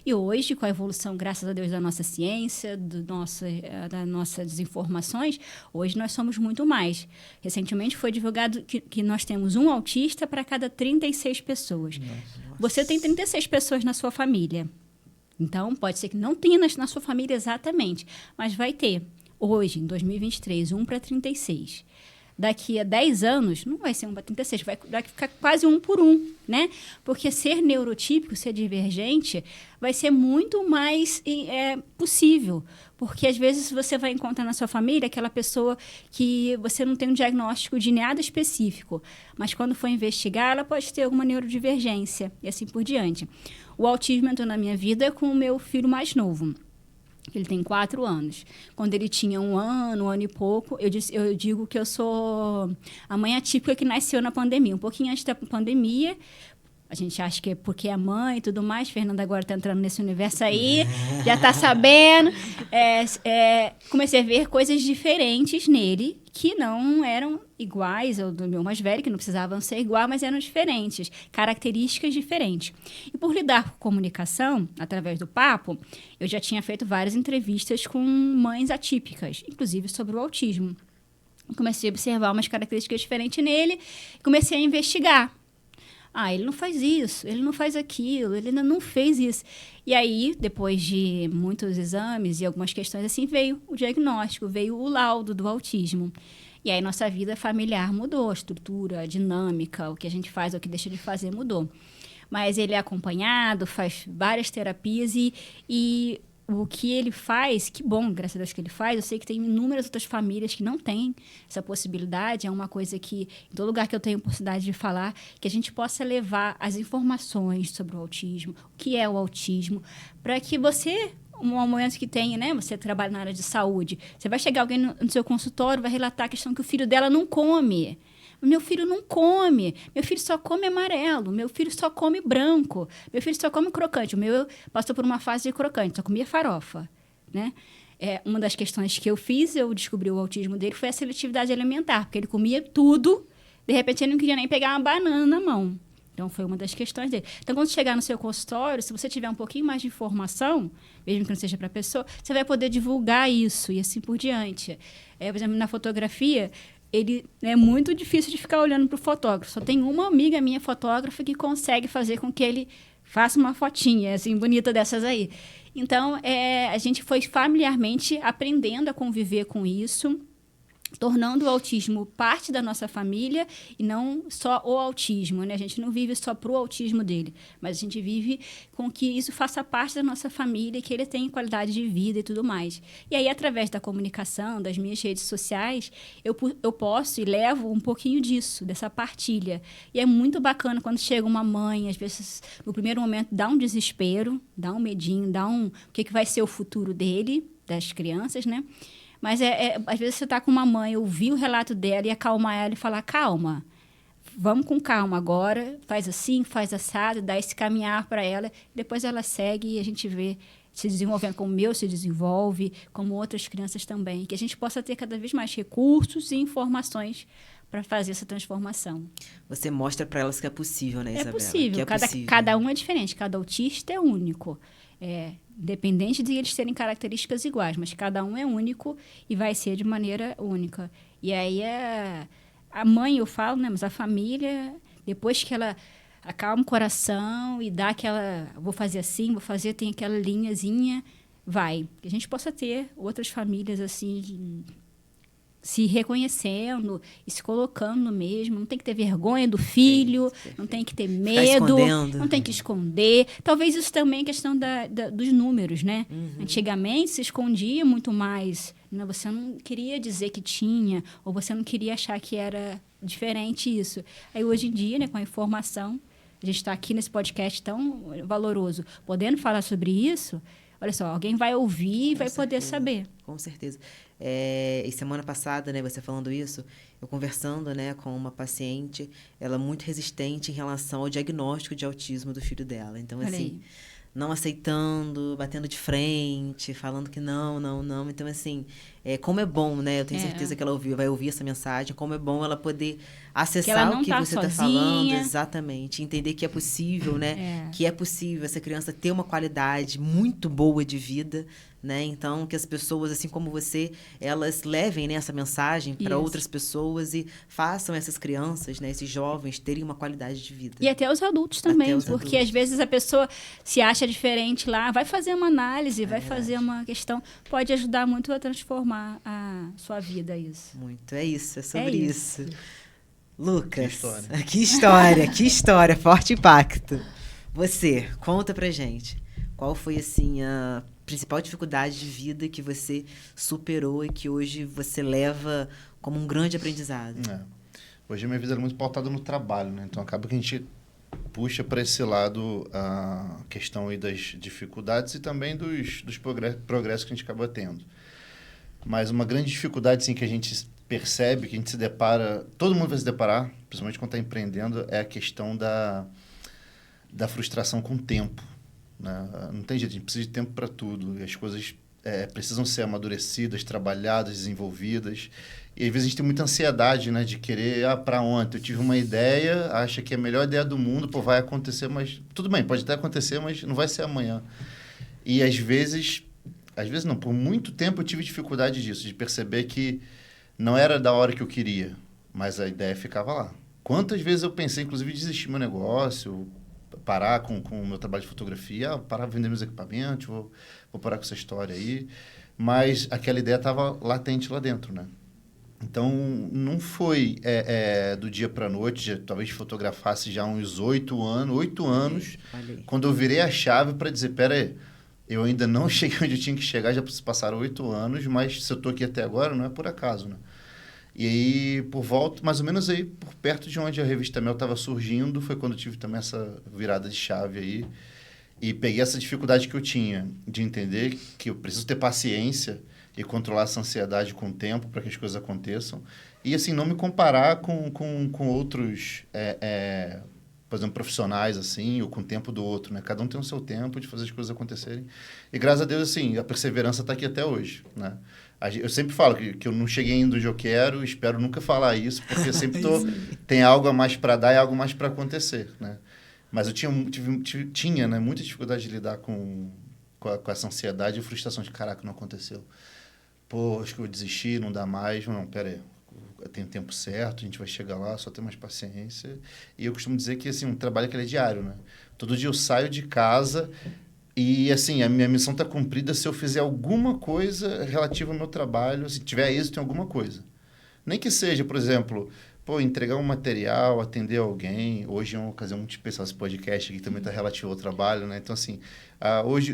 E hoje, com a evolução, graças a Deus, da nossa ciência, das nossas informações, hoje nós somos muito mais. Recentemente foi divulgado que nós temos um autista para cada 36 pessoas. Nossa. Você tem 36 pessoas na sua família. Então, pode ser que não tenha na sua família exatamente, mas vai ter. Hoje, em 2023, 1 para 36. Daqui a 10 anos, não vai ser 1 para 36, vai ficar quase 1 por 1, né? Porque ser neurotípico, ser divergente, vai ser muito mais possível. Porque, às vezes, você vai encontrar na sua família aquela pessoa que você não tem um diagnóstico de nada específico, mas quando for investigar, ela pode ter alguma neurodivergência e assim por diante. O autismo entrou na minha vida com o meu filho mais novo. Ele tem 4 anos. Quando ele tinha 1 ano e pouco, eu digo que eu sou a mãe atípica que nasceu na pandemia. Um pouquinho antes da pandemia, A gente acha que é porque é mãe e tudo mais. Fernanda agora está entrando nesse universo aí, já está sabendo. Comecei a ver coisas diferentes nele que não eram iguais ao do meu mais velho, que não precisavam ser igual, mas eram diferentes, características diferentes. E por lidar com comunicação, através do papo, eu já tinha feito várias entrevistas com mães atípicas, inclusive sobre o autismo. Comecei a observar umas características diferentes nele e comecei a investigar. Ele não faz isso, ele não faz aquilo, ele ainda não fez isso. E aí, depois de muitos exames e algumas questões assim, veio o diagnóstico, veio o laudo do autismo. E aí, nossa vida familiar mudou, a estrutura, a dinâmica, o que a gente faz, o que deixa de fazer mudou. Mas ele é acompanhado, faz várias terapias e o que ele faz, que bom, graças a Deus que ele faz, eu sei que tem inúmeras outras famílias que não têm essa possibilidade, é uma coisa que, em todo lugar que eu tenho oportunidade de falar, que a gente possa levar as informações sobre o autismo, o que é o autismo, para que você, um momento que tenha, né, você trabalha na área de saúde, você vai chegar alguém no seu consultório, vai relatar a questão que o filho dela não come. Meu filho não come, meu filho só come amarelo, meu filho só come branco, meu filho só come crocante. O meu passou por uma fase de crocante, só comia farofa, né? Uma das questões que eu fiz, eu descobri o autismo dele, foi a seletividade alimentar, porque ele comia tudo, de repente ele não queria nem pegar uma banana na mão. Então, foi uma das questões dele. Então, quando chegar no seu consultório, se você tiver um pouquinho mais de informação, mesmo que não seja para a pessoa, você vai poder divulgar isso e assim por diante. Por exemplo, na fotografia, ele é muito difícil de ficar olhando para o fotógrafo. Só tem uma amiga minha fotógrafa que consegue fazer com que ele faça uma fotinha, assim, bonita dessas aí. Então, a gente foi familiarmente aprendendo a conviver com isso, tornando o autismo parte da nossa família e não só o autismo, né? A gente não vive só pro autismo dele, mas a gente vive com que isso faça parte da nossa família, que ele tenha qualidade de vida e tudo mais. E aí, através da comunicação, das minhas redes sociais, eu posso e levo um pouquinho disso, dessa partilha. E é muito bacana quando chega uma mãe, às vezes, no primeiro momento, dá um desespero, dá um medinho, o que vai ser o futuro dele, das crianças, né? Mas às vezes você está com uma mãe, ouvir o relato dela e acalmar ela e falar, calma, vamos com calma agora, faz assim, faz assado, dá esse caminhar para ela, depois ela segue e a gente vê se desenvolvendo como o meu se desenvolve, como outras crianças também, que a gente possa ter cada vez mais recursos e informações para fazer essa transformação. Você mostra para elas que é possível, né, Isabela? É possível, cada um é diferente, cada autista é único. Independente de eles terem características iguais, mas cada um é único e vai ser de maneira única. E aí a mãe, eu falo, né, mas a família, depois que ela acalma o coração e dá aquela, vou fazer assim, tem aquela linhazinha, vai. Que a gente possa ter outras famílias assim, se reconhecendo e se colocando mesmo. Não tem que ter vergonha do filho, não tem que ter medo, não tem que esconder. Talvez isso também é questão dos números, né? Uhum. Antigamente se escondia muito mais, né? Você não queria dizer que tinha, ou você não queria achar que era diferente isso. Aí hoje em dia, né, com a informação, a gente está aqui nesse podcast tão valoroso, podendo falar sobre isso. Olha só, alguém vai ouvir e vai poder saber. Com certeza. E semana passada, né, você falando isso, eu conversando, né, com uma paciente, ela muito resistente em relação ao diagnóstico de autismo do filho dela. Então, assim, não aceitando, batendo de frente, falando que não. Então, assim, como é bom, né? Eu tenho certeza que ela vai ouvir essa mensagem, como é bom ela poder acessar o que você está falando. Exatamente. Entender que é possível, né? Que é possível essa criança ter uma qualidade muito boa de vida, né? Então, que as pessoas, assim como você, elas levem, né, essa mensagem para outras pessoas e façam essas crianças, né, esses jovens, terem uma qualidade de vida. E até os adultos também, porque às vezes a pessoa se acha diferente lá, vai fazer uma análise, vai fazer uma questão, pode ajudar muito a transformar a sua vida, isso. Muito, é sobre isso. Lucas, que história, forte impacto. Você, conta pra gente, qual foi, assim, a principal dificuldade de vida que você superou e que hoje você leva como um grande aprendizado? Hoje a minha vida é muito pautada no trabalho, né? Então acaba que a gente puxa para esse lado a questão aí das dificuldades e também dos progressos que a gente acaba tendo. Mas uma grande dificuldade, assim, que a gente percebe, que a gente se depara, todo mundo vai se deparar, principalmente quando está empreendendo, é a questão da frustração com o tempo, né? Não tem jeito, a gente precisa de tempo para tudo. E as coisas precisam ser amadurecidas, trabalhadas, desenvolvidas. E às vezes a gente tem muita ansiedade, né? De querer, para ontem. Eu tive uma ideia, acha que é a melhor ideia do mundo, pô, vai acontecer, mas... Tudo bem, pode até acontecer, mas não vai ser amanhã. E às vezes não, por muito tempo eu tive dificuldade disso, de perceber que não era da hora que eu queria, mas a ideia ficava lá. Quantas vezes eu pensei, inclusive, em desistir do meu negócio, parar com o meu trabalho de fotografia, parar de vender meus equipamentos, vou parar com essa história aí. Mas aquela ideia estava latente lá dentro, né? Então, não foi do dia para a noite, talvez fotografasse já uns 8 anos, quando eu virei a chave para dizer, pera aí, eu ainda não cheguei onde eu tinha que chegar, já passaram 8 anos, mas se eu estou aqui até agora, não é por acaso, né? E aí, por volta, mais ou menos aí, por perto de onde a Revista Mel estava surgindo, foi quando eu tive também essa virada de chave aí. E peguei essa dificuldade que eu tinha de entender que eu preciso ter paciência e controlar essa ansiedade com o tempo para que as coisas aconteçam. E, assim, não me comparar com outros, por exemplo, profissionais, assim, ou com o tempo do outro, né? Cada um tem o seu tempo de fazer as coisas acontecerem. E, graças a Deus, assim, a perseverança está aqui até hoje, né? Eu sempre falo que eu não cheguei ainda onde eu quero, espero nunca falar isso, porque sempre tem algo a mais para dar e algo mais para acontecer, né? Mas eu tinha, né, muita dificuldade de lidar com essa ansiedade e frustração de, caraca, não aconteceu. Pô, acho que eu desisti, não dá mais. Não, pera aí, tem tempo certo, a gente vai chegar lá, só ter mais paciência. E eu costumo dizer que, assim, um trabalho que é diário, né? Todo dia eu saio de casa e, assim, a minha missão está cumprida se eu fizer alguma coisa relativa ao meu trabalho, se tiver êxito em alguma coisa. Nem que seja, por exemplo, entregar um material, atender alguém. Hoje é uma ocasião muito especial, esse podcast aqui também está relativo ao trabalho, né? Então, assim,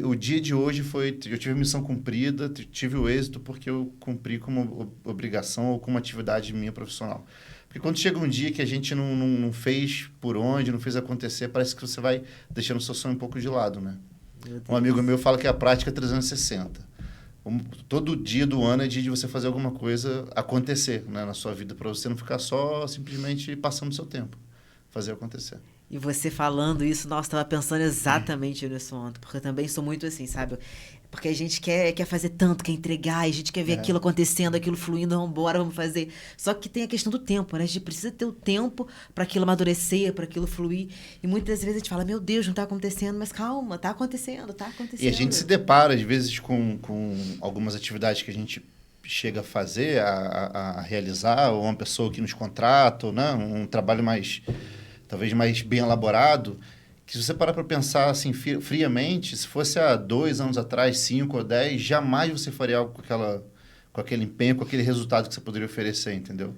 o dia de hoje eu tive a missão cumprida, tive o êxito porque eu cumpri como obrigação ou como atividade minha profissional. Porque quando chega um dia que a gente não fez por onde, não fez acontecer, parece que você vai deixando o seu sonho um pouco de lado, né? Um amigo meu fala que a prática é 360. Todo dia do ano é dia de você fazer alguma coisa acontecer, né, na sua vida, para você não ficar só simplesmente passando o seu tempo. Fazer acontecer. E você falando isso, nossa, estava pensando exatamente nisso ontem, porque eu também sou muito assim, sabe? Porque a gente quer fazer tanto, quer entregar, a gente quer ver aquilo acontecendo, aquilo fluindo, vamos embora, vamos fazer. Só que tem a questão do tempo, né? A gente precisa ter o tempo para aquilo amadurecer, para aquilo fluir. E muitas vezes a gente fala, meu Deus, não está acontecendo, mas calma, está acontecendo, está acontecendo. E a gente se depara, às vezes, com algumas atividades que a gente chega a fazer, a realizar, ou uma pessoa que nos contrata, né? Um trabalho talvez mais bem elaborado, que se você parar para pensar assim, friamente, se fosse há 2 anos atrás, 5 ou 10, jamais você faria algo com aquele empenho, com aquele resultado que você poderia oferecer, entendeu?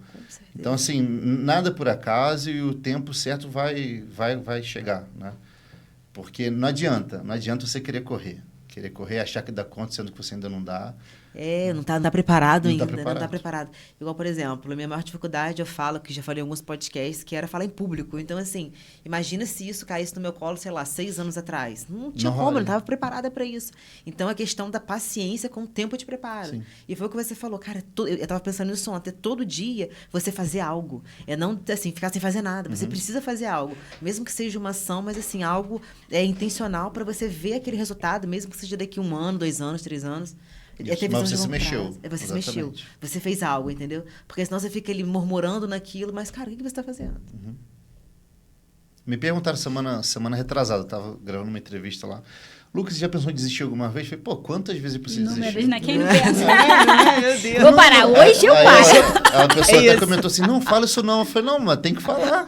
Então, assim, nada por acaso e o tempo certo vai chegar, né? Porque não adianta você querer correr, achar que dá conta, sendo que você ainda não dá. Não tá preparado ainda, não tá preparado. Igual, por exemplo, a minha maior dificuldade, eu falo, que já falei em alguns podcasts, que era falar em público. Então, assim, imagina se isso caísse no meu colo, sei lá, 6 anos atrás. Não tinha como, eu não estava preparada para isso. Então, a questão da paciência com o tempo de preparo. Sim. E foi o que você falou, cara, eu estava pensando nisso ontem, todo dia você fazer algo. Não, assim, ficar sem fazer nada. Você precisa fazer algo. Mesmo que seja uma ação, mas, assim, algo intencional para você ver aquele resultado, mesmo que seja daqui 1 ano, 2 anos, 3 anos. Mas você se mexeu. Você se mexeu. Você fez algo, entendeu? Porque senão você fica ali murmurando naquilo, mas, cara, o que você está fazendo? Me perguntaram semana retrasada, eu estava gravando uma entrevista lá. Lucas, você já pensou em desistir alguma vez? Eu falei, quantas vezes eu preciso desistir? Números, né? Quem não pensa? Meu Deus. Vou parar hoje, eu paro. A pessoa até comentou assim, não, fala isso não. Eu falei, não, mas tem que falar.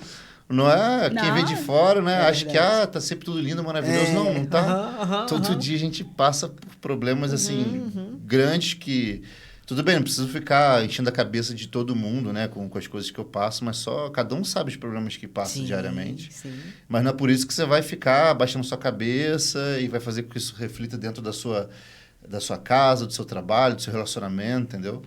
Não é quem vê de fora, né? Acha que tá sempre tudo lindo, maravilhoso. Não tá. Todo dia a gente passa por problemas, assim, grandes que... Tudo bem, não preciso ficar enchendo a cabeça de todo mundo, né? Com as coisas que eu passo, mas só cada um sabe os problemas que passa diariamente. Sim. Mas não é por isso que você vai ficar abaixando sua cabeça e vai fazer com que isso reflita dentro da sua casa, do seu trabalho, do seu relacionamento, entendeu?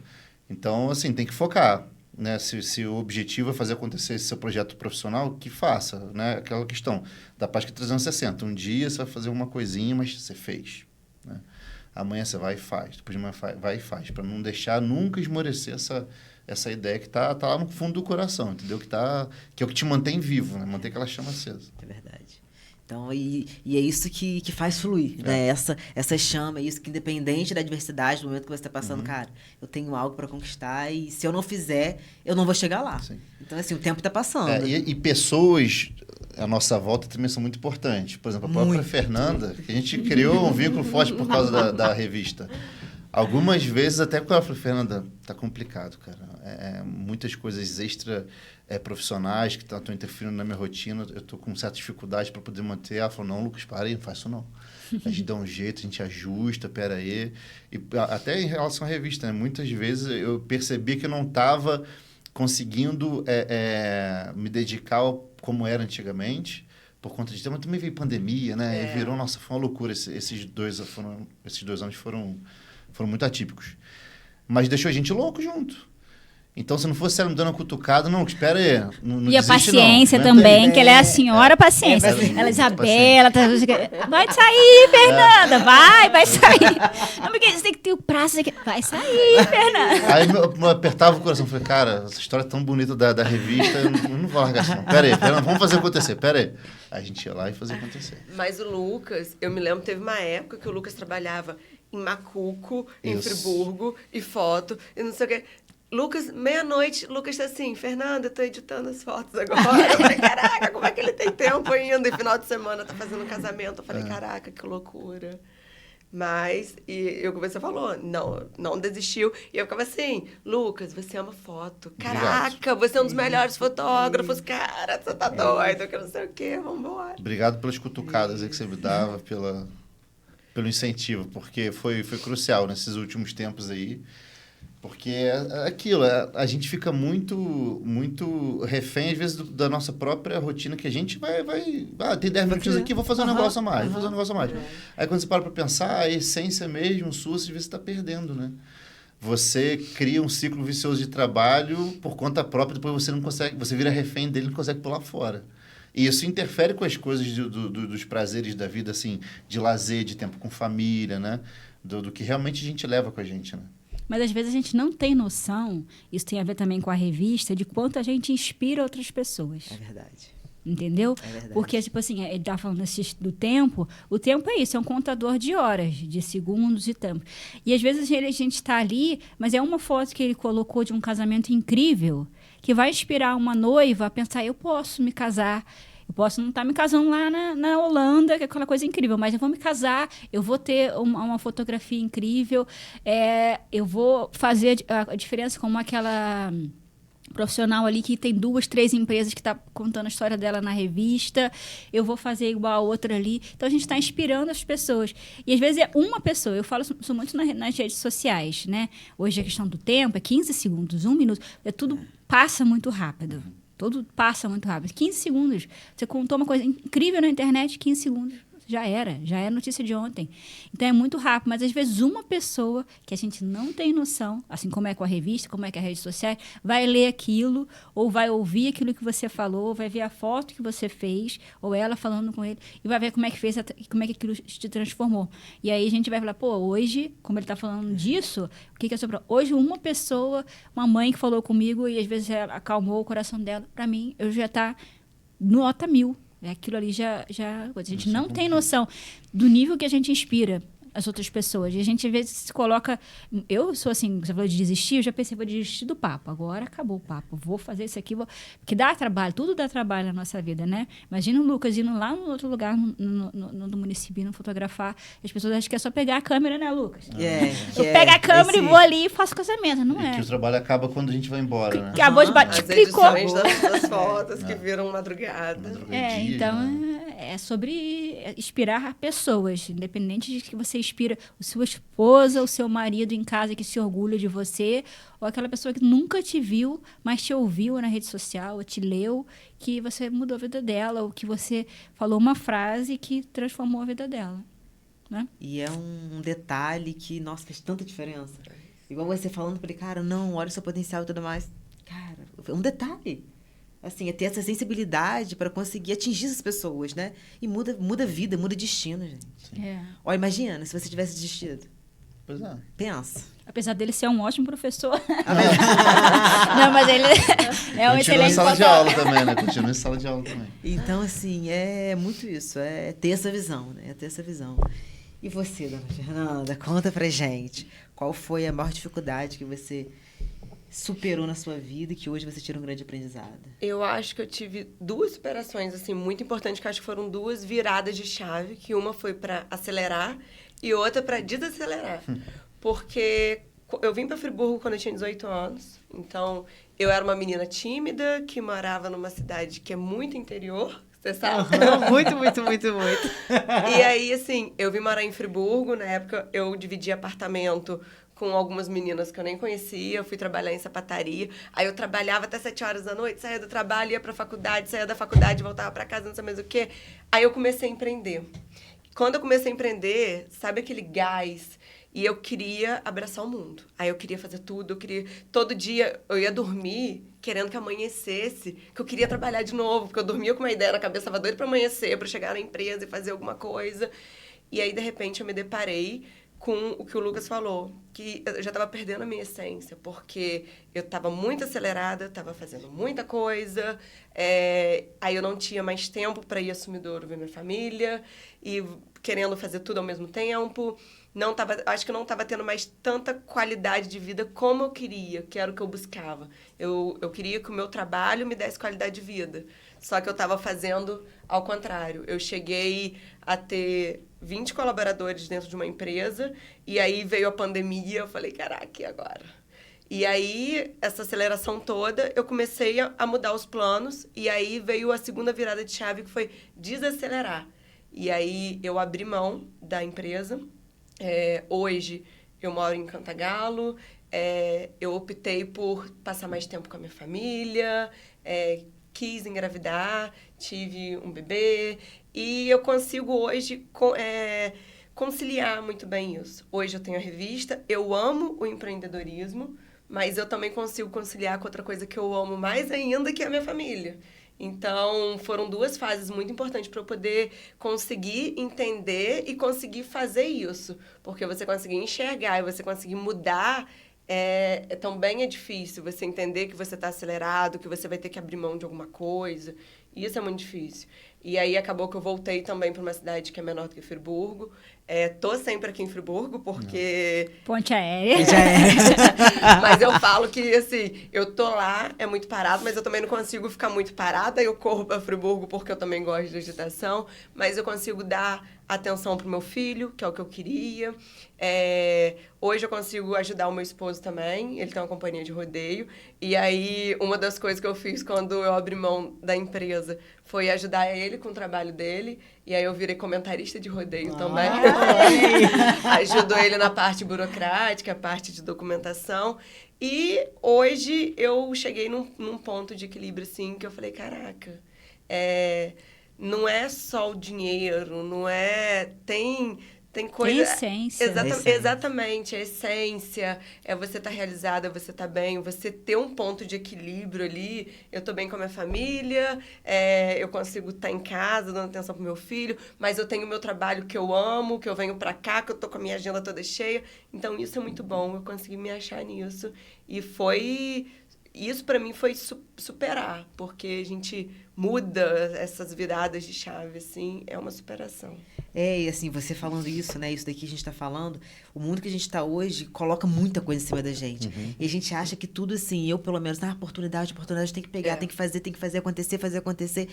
Então, assim, tem que focar. Né? Se o objetivo é fazer acontecer esse seu projeto profissional, que faça, né? Aquela questão da prática 360. Um dia você vai fazer uma coisinha, mas você fez, né? Amanhã você vai e faz, depois de amanhã vai e faz, para não deixar nunca esmorecer essa ideia que tá lá no fundo do coração, entendeu? Que é o que te mantém vivo, né? Mantém aquela chama acesa. É verdade. Então, e é isso que faz fluir, né? Essa chama, isso que independente da adversidade, do momento que você está passando, cara, eu tenho algo para conquistar e se eu não fizer, eu não vou chegar lá. Sim. Então, assim, o tempo está passando. E pessoas à nossa volta também são muito importantes. Por exemplo, a própria Fernanda, que a gente criou um vínculo forte por causa da revista. Algumas vezes até quando ela falou, Fernanda, tá complicado, cara. Muitas coisas extra profissionais que estão interferindo na minha rotina, eu tô com certa dificuldade para poder manter. Ela falou, não, Lucas, para aí, não faz isso não. A gente dá um jeito, a gente ajusta, pera aí. E até em relação à revista, né? Muitas vezes eu percebi que eu não estava conseguindo me dedicar como era antigamente, por conta de... Mas também veio pandemia, né? E virou, nossa, foi uma loucura. Esses 2 anos foram muito atípicos. Mas deixou a gente louco junto. Então, se não fosse ela me dando uma cutucada, não, espera aí. Não e a paciência não, também, que ela é a senhora paciência. Ela, Isabela, vai sair, Fernanda, vai sair. Não, porque você tem que ter o prazo, vai sair, Fernanda. Aí eu apertava o coração, falei, cara, essa história é tão bonita da revista, eu não vou largar isso não. Pera aí, Fernanda, vamos fazer acontecer, pera aí. Aí a gente ia lá e fazia acontecer. Mas o Lucas, eu me lembro, teve uma época que o Lucas trabalhava em Macuco, em Friburgo, e foto, e não sei o quê. Lucas, meia-noite, Lucas tá assim, Fernanda, eu tô editando as fotos agora. Eu falei, caraca, como é que ele tem tempo ainda? E final de semana tá fazendo um casamento. Eu falei, caraca, que loucura. Mas, e o que você falou, não desistiu. E eu ficava assim, Lucas, você ama foto. Caraca, você é um dos melhores fotógrafos. Cara, você tá doido, que não sei o quê, vambora. Obrigado pelas cutucadas aí que você me dava, pelo incentivo, porque foi crucial nesses últimos tempos aí. Porque é aquilo, a gente fica muito refém, às vezes, da nossa própria rotina, que a gente tem 10 minutinhos aqui, vou fazer um negócio a mais, Aí, quando você para pensar, a essência mesmo, sua, às vezes, você está perdendo, né? Você cria um ciclo vicioso de trabalho por conta própria, depois você não consegue, você vira refém dele e não consegue pular fora. E isso interfere com as coisas dos prazeres da vida, assim, de lazer, de tempo com família, né? Do que realmente a gente leva com a gente, né? Mas, às vezes, a gente não tem noção, isso tem a ver também com a revista, de quanto a gente inspira outras pessoas. É verdade. Entendeu? É verdade. Porque, tipo assim, ele tá falando do tempo, o tempo é isso, é um contador de horas, de segundos e tempo. E, às vezes, a gente está ali, mas é uma foto que ele colocou de um casamento incrível, que vai inspirar uma noiva a pensar, eu posso me casar. Eu posso não estar me casando lá na Holanda, que é aquela coisa incrível, mas eu vou me casar, eu vou ter uma fotografia incrível, eu vou fazer a diferença como aquela profissional ali que tem 2, 3 empresas que está contando a história dela na revista, eu vou fazer igual a outra ali. Então, a gente está inspirando as pessoas. E, às vezes, é uma pessoa. Eu falo isso muito nas redes sociais, né? Hoje, a questão do tempo é 15 segundos, 1 minuto. Tudo passa muito rápido. Tudo passa muito rápido. 15 segundos. Você contou uma coisa incrível na internet, 15 segundos. Já é notícia de ontem. Então, é muito rápido. Mas, às vezes, uma pessoa que a gente não tem noção, assim como é com a revista, como é com as redes sociais, vai ler aquilo, ou vai ouvir aquilo que você falou, vai ver a foto que você fez, ou ela falando com ele, e vai ver como é que fez, como é que aquilo te transformou. E aí, a gente vai falar, hoje, como ele está falando disso, o que é sobre... Hoje, uma pessoa, uma mãe que falou comigo, e às vezes ela acalmou o coração dela, para mim, eu já está nota 1000. Aquilo ali já... A gente não tem noção do nível que a gente inspira as outras pessoas. E a gente, às vezes, se coloca... Eu sou assim, você falou de desistir, eu já pensei, vou desistir do papo. Agora acabou o papo. Vou fazer isso aqui. Porque dá trabalho, tudo dá trabalho na nossa vida, né? Imagina o Lucas indo lá no outro lugar, no município, não fotografar. As pessoas acham que é só pegar a câmera, né, Lucas? Eu pego a câmera e vou ali e faço casamento. Não é. Que o trabalho acaba quando a gente vai embora, né? Acabou de bater, as clicou. edições das fotos que viram madrugada. Então, é sobre inspirar pessoas, independente de que você inspira a sua esposa, o seu marido em casa que se orgulha de você, ou aquela pessoa que nunca te viu, mas te ouviu na rede social, ou te leu, que você mudou a vida dela, ou que você falou uma frase que transformou a vida dela. Né? E é um detalhe que, nossa, fez tanta diferença. Igual você falando, falei, cara, não, olha o seu potencial e tudo mais. Cara, é um detalhe. Assim, é ter essa sensibilidade para conseguir atingir essas pessoas, né? E muda vida, muda destino, gente. Olha, imagina se você tivesse desistido. Pois é. Pensa. Apesar dele ser um ótimo professor. Ah, Não, mas ele é um continua em excelente sala de fotógrafo. aula também, né? Continua em sala de aula também. Então, assim, é muito isso. É ter essa visão, né? É ter essa visão. E você, dona Fernanda, conta pra gente. Qual foi a maior dificuldade que você superou na sua vida e que hoje você tira um grande aprendizado? Eu acho que eu tive 2 superações, assim, muito importantes, que eu acho que foram 2 viradas de chave, que uma foi para acelerar e outra para desacelerar. Porque eu vim para Friburgo quando eu tinha 18 anos, então eu era uma menina tímida que morava numa cidade que é muito interior, você sabe? Muito, muito, muito, muito. E aí, assim, eu vim morar em Friburgo, na época eu dividi apartamento com algumas meninas que eu nem conhecia, eu fui trabalhar em sapataria, aí eu trabalhava até 7 horas da noite, saía do trabalho, ia pra faculdade, saía da faculdade, voltava pra casa, não sei mais o quê. Aí eu comecei a empreender. Quando eu comecei a empreender, sabe aquele gás? E eu queria abraçar o mundo. Aí eu queria fazer tudo, todo dia eu ia dormir querendo que amanhecesse, que eu queria trabalhar de novo, porque eu dormia com uma ideia na cabeça, estava doida para amanhecer, para chegar na empresa e fazer alguma coisa. E aí, de repente, eu me deparei com o que o Lucas falou, que eu já estava perdendo a minha essência, porque eu estava muito acelerada, estava fazendo muita coisa, aí eu não tinha mais tempo para ir a Sumidouro ver minha família, e querendo fazer tudo ao mesmo tempo. Acho que não estava tendo mais tanta qualidade de vida como eu queria, que era o que eu buscava. Eu queria que o meu trabalho me desse qualidade de vida. Só que eu estava fazendo ao contrário. Eu cheguei a ter 20 colaboradores dentro de uma empresa, e aí veio a pandemia, eu falei, caraca, e agora? E aí, essa aceleração toda, eu comecei a mudar os planos, e aí veio a segunda virada de chave, que foi desacelerar. E aí, eu abri mão da empresa. Hoje, eu moro em Cantagalo, eu optei por passar mais tempo com a minha família, quis engravidar, tive um bebê, e eu consigo hoje conciliar muito bem isso. Hoje eu tenho a revista, eu amo o empreendedorismo, mas eu também consigo conciliar com outra coisa que eu amo mais ainda, que é a minha família. Então, foram 2 fases muito importantes para eu poder conseguir entender e conseguir fazer isso. Porque você conseguir enxergar e você conseguir mudar também é difícil. Você entender que você está acelerado, que você vai ter que abrir mão de alguma coisa. Isso é muito difícil. E aí, acabou que eu voltei também para uma cidade que é menor do que Friburgo. Tô sempre aqui em Friburgo, porque... Ponte aérea. Mas eu falo que, assim, eu tô lá, é muito parado, mas eu também não consigo ficar muito parada. Eu corro para Friburgo porque eu também gosto de agitação, mas eu consigo dar atenção pro meu filho, que é o que eu queria. Hoje eu consigo ajudar o meu esposo também, ele tem uma companhia de rodeio. E aí, uma das coisas que eu fiz quando eu abri mão da empresa foi ajudar ele com o trabalho dele. E aí eu virei comentarista de rodeio também. Ajudo ele na parte burocrática, a parte de documentação. E hoje eu cheguei num ponto de equilíbrio, assim, que eu falei, caraca, não é só o dinheiro, não é... Tem coisa... Tem essência. Exatamente, a essência é você estar realizada, você estar bem, você ter um ponto de equilíbrio ali. Eu estou bem com a minha família, eu consigo estar em casa, dando atenção pro meu filho, mas eu tenho o meu trabalho que eu amo, que eu venho para cá, que eu tô com a minha agenda toda cheia. Então, isso é muito bom, eu consegui me achar nisso. E isso para mim foi superar, porque a gente muda essas viradas de chave, assim, é uma superação. E assim, você falando isso, né? Isso daqui que a gente está falando, o mundo que a gente está hoje coloca muita coisa em cima da gente. Uhum. E a gente acha que tudo assim, eu pelo menos, oportunidade tem que pegar, tem que fazer acontecer.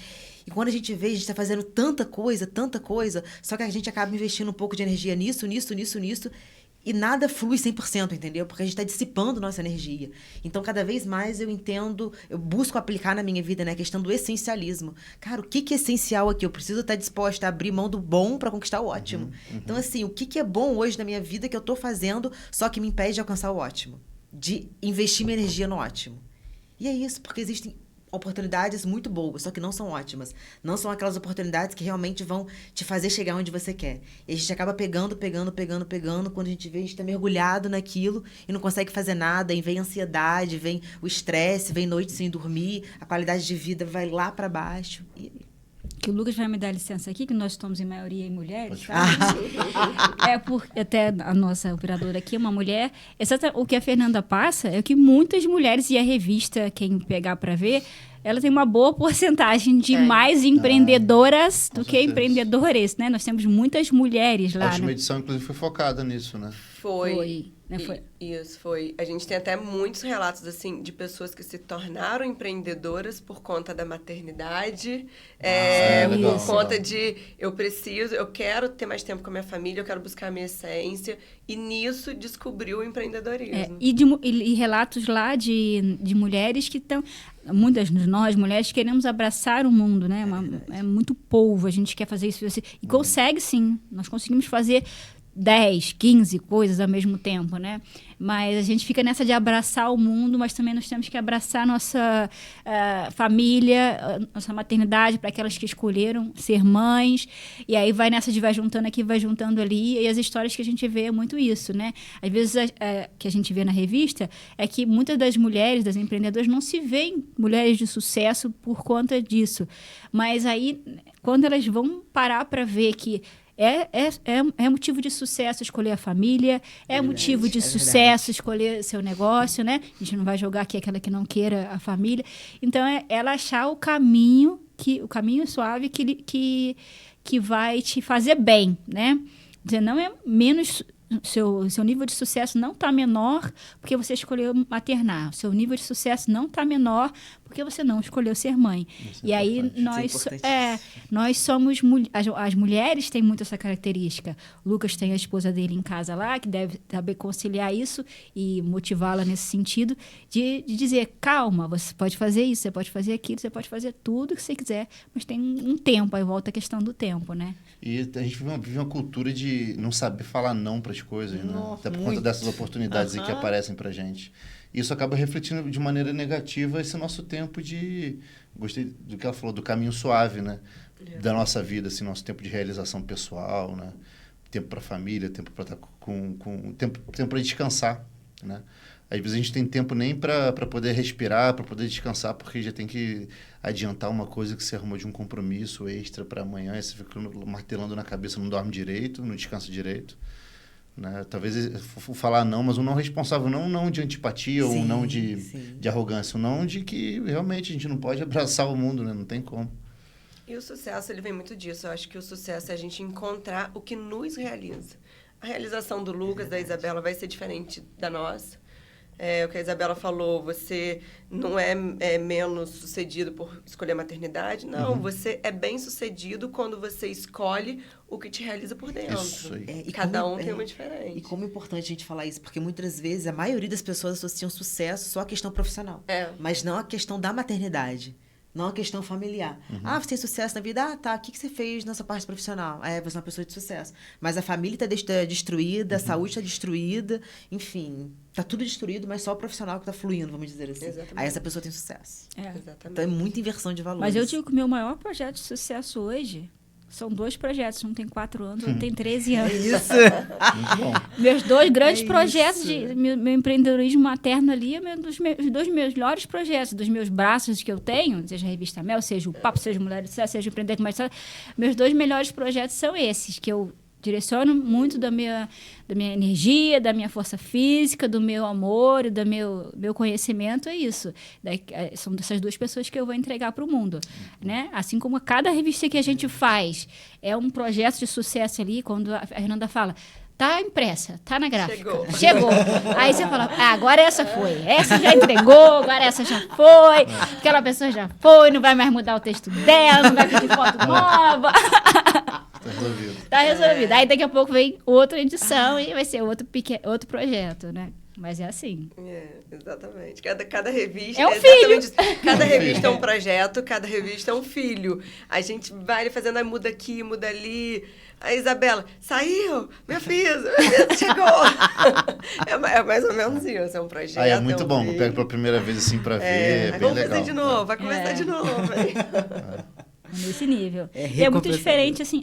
E quando a gente vê, a gente está fazendo tanta coisa, só que a gente acaba investindo um pouco de energia nisso, e nada flui 100%, entendeu? Porque a gente está dissipando nossa energia. Então, cada vez mais eu busco aplicar na minha vida, né, a questão do essencialismo. Cara, o que é essencial aqui? Eu preciso estar disposta a abrir mão do bom para conquistar o ótimo. Então, assim, o que é bom hoje na minha vida que eu estou fazendo, só que me impede de alcançar o ótimo? De investir minha energia no ótimo. E é isso, porque existem oportunidades muito boas, só que não são ótimas. Não são aquelas oportunidades que realmente vão te fazer chegar onde você quer. E a gente acaba pegando. Quando a gente vê, a gente tá mergulhado naquilo e não consegue fazer nada. E vem a ansiedade, vem o estresse, vem noite sem dormir, a qualidade de vida vai lá para baixo. que o Lucas vai me dar licença aqui, que nós estamos em maioria em mulheres, Pode tá? Porque até a nossa operadora aqui é uma mulher. O que a Fernanda passa é que muitas mulheres, e a revista, quem pegar para ver, ela tem uma boa porcentagem de mais empreendedoras do que certeza. empreendedores, né? Nós temos muitas mulheres A lá, última né? edição, inclusive, foi focada nisso, né? Foi. Né? Foi. Isso, foi. A gente tem até muitos relatos, assim, de pessoas que se tornaram empreendedoras por conta da maternidade, legal, por conta legal. de eu quero ter mais tempo com a minha família, eu quero buscar a minha essência, e nisso descobriu o empreendedorismo. E relatos lá de mulheres que estão... Muitas de nós, mulheres, queremos abraçar o mundo, né? É muito polvo, a gente quer fazer isso. E consegue, sim. Nós conseguimos fazer 10, 15 coisas ao mesmo tempo, né? Mas a gente fica nessa de abraçar o mundo, mas também nós temos que abraçar nossa família, nossa maternidade, para aquelas que escolheram ser mães. E aí vai nessa de vai juntando aqui, vai juntando ali. E as histórias que a gente vê é muito isso, né? Às vezes, que a gente vê na revista, é que muitas das mulheres, das empreendedoras, não se veem mulheres de sucesso por conta disso. Mas aí, quando elas vão parar para ver que é motivo de sucesso escolher a família, motivo de sucesso escolher seu negócio, né? A gente não vai jogar aqui aquela que não queira a família. Então, ela achar o caminho suave que vai te fazer bem, né? Dizer, não é menos... Seu nível de sucesso não está menor porque você escolheu maternar. Seu nível de sucesso não está menor porque você não escolheu ser mãe. E aí nós somos... As mulheres têm muito essa característica. O Lucas tem a esposa dele em casa lá, que deve saber conciliar isso e motivá-la nesse sentido de dizer, calma, você pode fazer isso, você pode fazer aquilo, você pode fazer tudo que você quiser, mas tem um tempo, aí volta a questão do tempo, né? E a gente vive uma cultura de não saber falar não para as coisas, né? Até por conta dessas oportunidades aí que aparecem para gente. Isso acaba refletindo de maneira negativa esse nosso tempo de... Gostei do que ela falou, do caminho suave, né? Da nossa vida, assim, nosso tempo de realização pessoal, né? Tempo para a família, tempo para estar tempo para descansar, né? Às vezes a gente tem tempo nem para poder respirar, para poder descansar, porque já tem que adiantar uma coisa que você arrumou de um compromisso extra para amanhã, aí você fica martelando na cabeça, não dorme direito, não descansa direito. Né? Talvez falar não, mas um não responsável, não de antipatia ou um não de arrogância, um não de que realmente a gente não pode abraçar o mundo, né? Não tem como. E o sucesso, ele vem muito disso. Eu acho que o sucesso é a gente encontrar o que nos realiza. A realização do Lucas, da Isabela, vai ser diferente da nossa. O que a Isabela falou, você não é menos sucedido por escolher a maternidade. Não, você é bem sucedido quando você escolhe o que te realiza por dentro. Isso aí. E cada um tem uma diferente. E como é importante a gente falar isso, porque muitas vezes a maioria das pessoas associam sucesso só à questão profissional. Mas não à questão da maternidade. Não a questão familiar. Você tem sucesso na vida? Tá. O que você fez na sua parte profissional? Você é uma pessoa de sucesso. Mas a família está destruída, a saúde está destruída, enfim, está tudo destruído, mas só o profissional que está fluindo, vamos dizer assim. Exatamente. Aí essa pessoa tem sucesso. Exatamente. Então é muita inversão de valores. Mas eu digo que o meu maior projeto de sucesso hoje são 2 projetos. Um tem 4 anos, outro tem 13 anos. Isso. Muito bom. Meus 2 grandes projetos isso. de meu empreendedorismo materno ali é dos meus melhores projetos, dos meus braços que eu tenho, seja a Revista Mel, seja o Papo, seja o Mulher de Sucesso, seja o Empreender com Mais Sucesso. Meus 2 melhores projetos são esses, que eu direciono muito da minha energia, da minha força física, do meu amor e do meu conhecimento, é isso. São dessas 2 pessoas que eu vou entregar para o mundo, né? Assim como cada revista que a gente faz é um projeto de sucesso ali, quando a Fernanda fala, tá impressa, tá na gráfica. Chegou. Aí você fala, agora essa foi. Essa já entregou, agora essa já foi. Aquela pessoa já foi, não vai mais mudar o texto dela, não vai pedir foto nova. Tá resolvido. Tá resolvido. Aí daqui a pouco vem outra edição e vai ser outro projeto, né? Mas é assim. Exatamente. Cada revista... É um filho. Cada revista é um projeto, cada revista é um filho. A gente vai fazendo, aí muda aqui, muda ali. A Isabela, saiu, minha filha chegou. É mais ou menos isso, é um projeto. É muito bom, eu pego pela primeira vez assim pra ver, é bem vamos legal. fazer de novo, vai começar de novo. Nesse nível. É muito diferente, assim,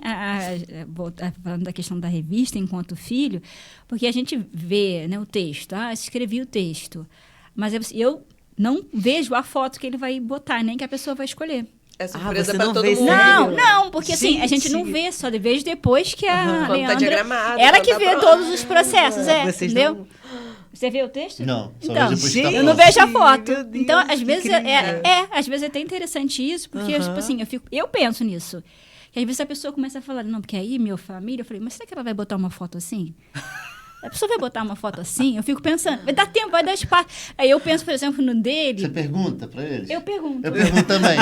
falando da questão da revista enquanto filho, porque a gente vê, né, o texto, escrevi o texto, mas eu não vejo a foto que ele vai botar, nem que a pessoa vai escolher. É surpresa você pra não todo vê mundo. Não, porque assim, a gente não vê, só vejo depois que a Quando tá Leandra... diagramado. ela quando que tá vê pronto. todos os processos, Vocês entendeu? não- Você vê o texto? Não, só Então, vejo depois que tá eu não pronto. vejo a foto. Meu Deus, Então, às que vezes, incrível. às vezes é até interessante isso, porque, tipo assim, eu penso nisso. Que às vezes a pessoa começa a falar, não, porque aí, minha família, eu falei, mas será que ela vai botar uma foto assim? A pessoa vai botar uma foto assim? Eu fico pensando, vai dar tempo, vai dar espaço. Aí eu penso, por exemplo, no Você dele. pergunta pra eles? Eu pergunto. Eu pergunto também.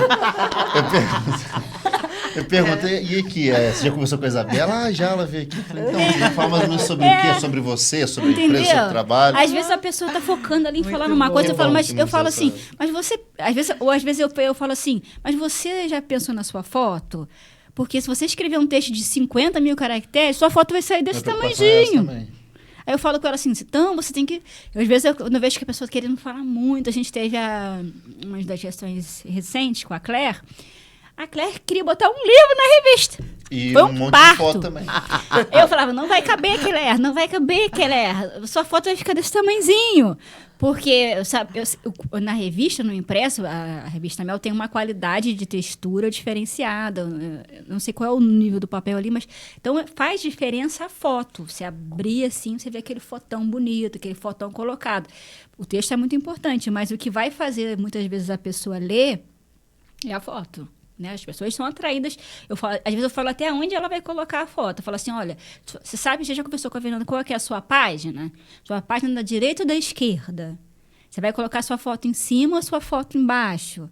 Eu pergunto, e aqui, você já conversou com a Isabela? Já, ela veio aqui. Eu falei, então, você já fala mais ou menos sobre o quê? Sobre você, sobre a empresa, sobre o trabalho? Às vezes a pessoa tá focando ali em falar Muito numa bom. coisa, eu falo, Bom, mas que eu falo muito assim, essa- mas você. Às vezes eu falo assim, mas você já pensou na sua foto? Porque se você escrever um texto de 50 mil caracteres, sua foto vai sair desse Minha preocupação é essa tamanhozinho. também. Aí eu falo com ela assim, então você tem que... Às vezes eu vejo que a pessoa querendo falar muito. A gente teve uma das gestões recentes com a Claire. A Claire queria botar um livro na revista. E Foi um um monte parto. de foto também. Eu falava, não vai caber, Claire, não vai caber, Claire. Sua foto vai ficar desse tamanhozinho. Porque, sabe, na revista, no impresso, a revista Mel tem uma qualidade de textura diferenciada. Eu não sei qual é o nível do papel ali, mas... Então, faz diferença a foto. Você abrir assim, você vê aquele fotão bonito, aquele fotão colocado. O texto é muito importante, mas o que vai fazer, muitas vezes, a pessoa ler é a foto. Né? As pessoas são atraídas. Às vezes eu falo até onde ela vai colocar a foto. Eu falo assim, olha, você sabe, você já conversou com a Fernanda, qual é que é a sua página? Sua página da direita ou da esquerda? Você vai colocar a sua foto em cima ou a sua foto embaixo?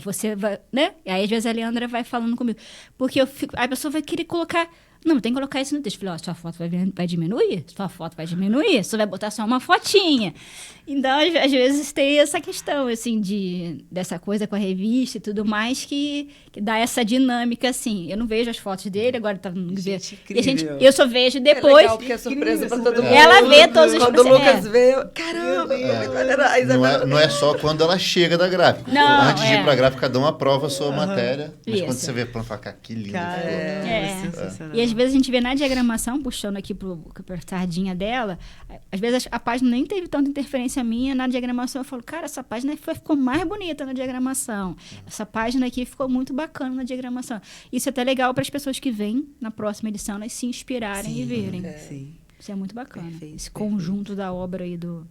Você vai, né? E aí, às vezes, a Leandra vai falando comigo. Porque a pessoa vai querer colocar... Não, tem que colocar isso no texto. Eu falei, sua foto vai diminuir? Sua foto vai diminuir? Você vai botar só uma fotinha. Então, às vezes, tem essa questão, assim, dessa coisa com a revista e tudo mais, que dá essa dinâmica, assim. Eu não vejo as fotos dele, agora tá no ver. Incrível. Eu só vejo É depois. legal, porque é surpresa pra todo mundo. Ela vê todos os Quando o processos. Lucas vê, caramba, olha a Isabela. Não é só quando ela chega da gráfica. Não, Antes de ir pra gráfica, cada um aprova a sua matéria. Mas Isso. quando você vê plano, fala, cara, que lindo. Cara, É. sensacional. E às vezes a gente vê na diagramação, puxando aqui pra sardinha dela, às vezes a página nem teve tanta interferência minha, na diagramação eu falo, cara, essa página ficou mais bonita na diagramação. Essa página aqui ficou muito bacana na diagramação. Isso é até legal para as pessoas que vêm na próxima edição, elas se inspirarem e verem. Sim. Isso é muito bacana. Perfeito, Esse perfeito. conjunto da obra aí do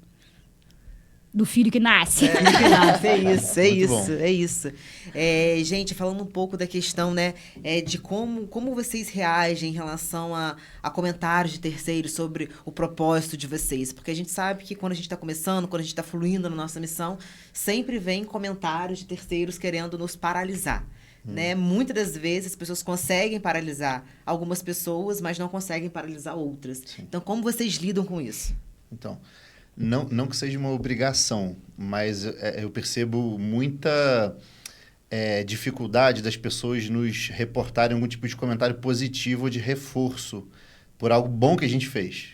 filho que nasce. É Muito bom. isso. Gente, falando um pouco da questão, né, de como vocês reagem em relação a comentários de terceiros sobre o propósito de vocês. Porque a gente sabe que quando a gente está começando, quando a gente está fluindo na nossa missão, sempre vem comentários de terceiros querendo nos paralisar. Né? Muitas das vezes as pessoas conseguem paralisar algumas pessoas, mas não conseguem paralisar outras. Sim. Então, como vocês lidam com isso? Então, não que seja uma obrigação, mas eu percebo muita dificuldade das pessoas nos reportarem algum tipo de comentário positivo ou de reforço por algo bom que a gente fez.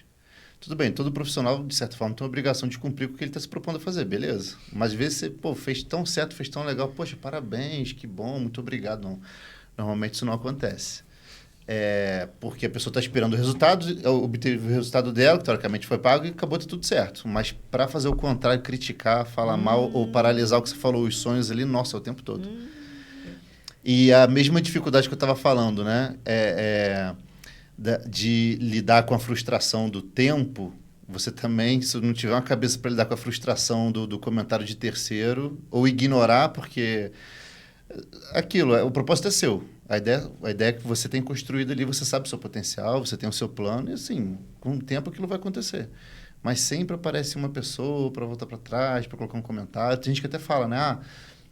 Tudo bem, todo profissional, de certa forma, tem a obrigação de cumprir com o que ele está se propondo a fazer, beleza. Mas às vezes você, fez tão certo, fez tão legal, poxa, parabéns, que bom, muito obrigado. Não. Normalmente isso não acontece. Porque a pessoa está esperando o resultado, obteve o resultado dela, que teoricamente foi pago, e acabou de tudo certo. Mas para fazer o contrário, criticar, falar mal ou paralisar o que você falou, os sonhos ali, nossa, é o tempo todo. E a mesma dificuldade que eu estava falando, né? De lidar com a frustração do tempo, você também, se não tiver uma cabeça para lidar com a frustração do comentário de terceiro, ou ignorar, porque aquilo, o propósito é seu. A ideia que você tem construído ali, você sabe o seu potencial, você tem o seu plano, e assim, com o tempo aquilo vai acontecer. Mas sempre aparece uma pessoa para voltar para trás, para colocar um comentário. Tem gente que até fala, né?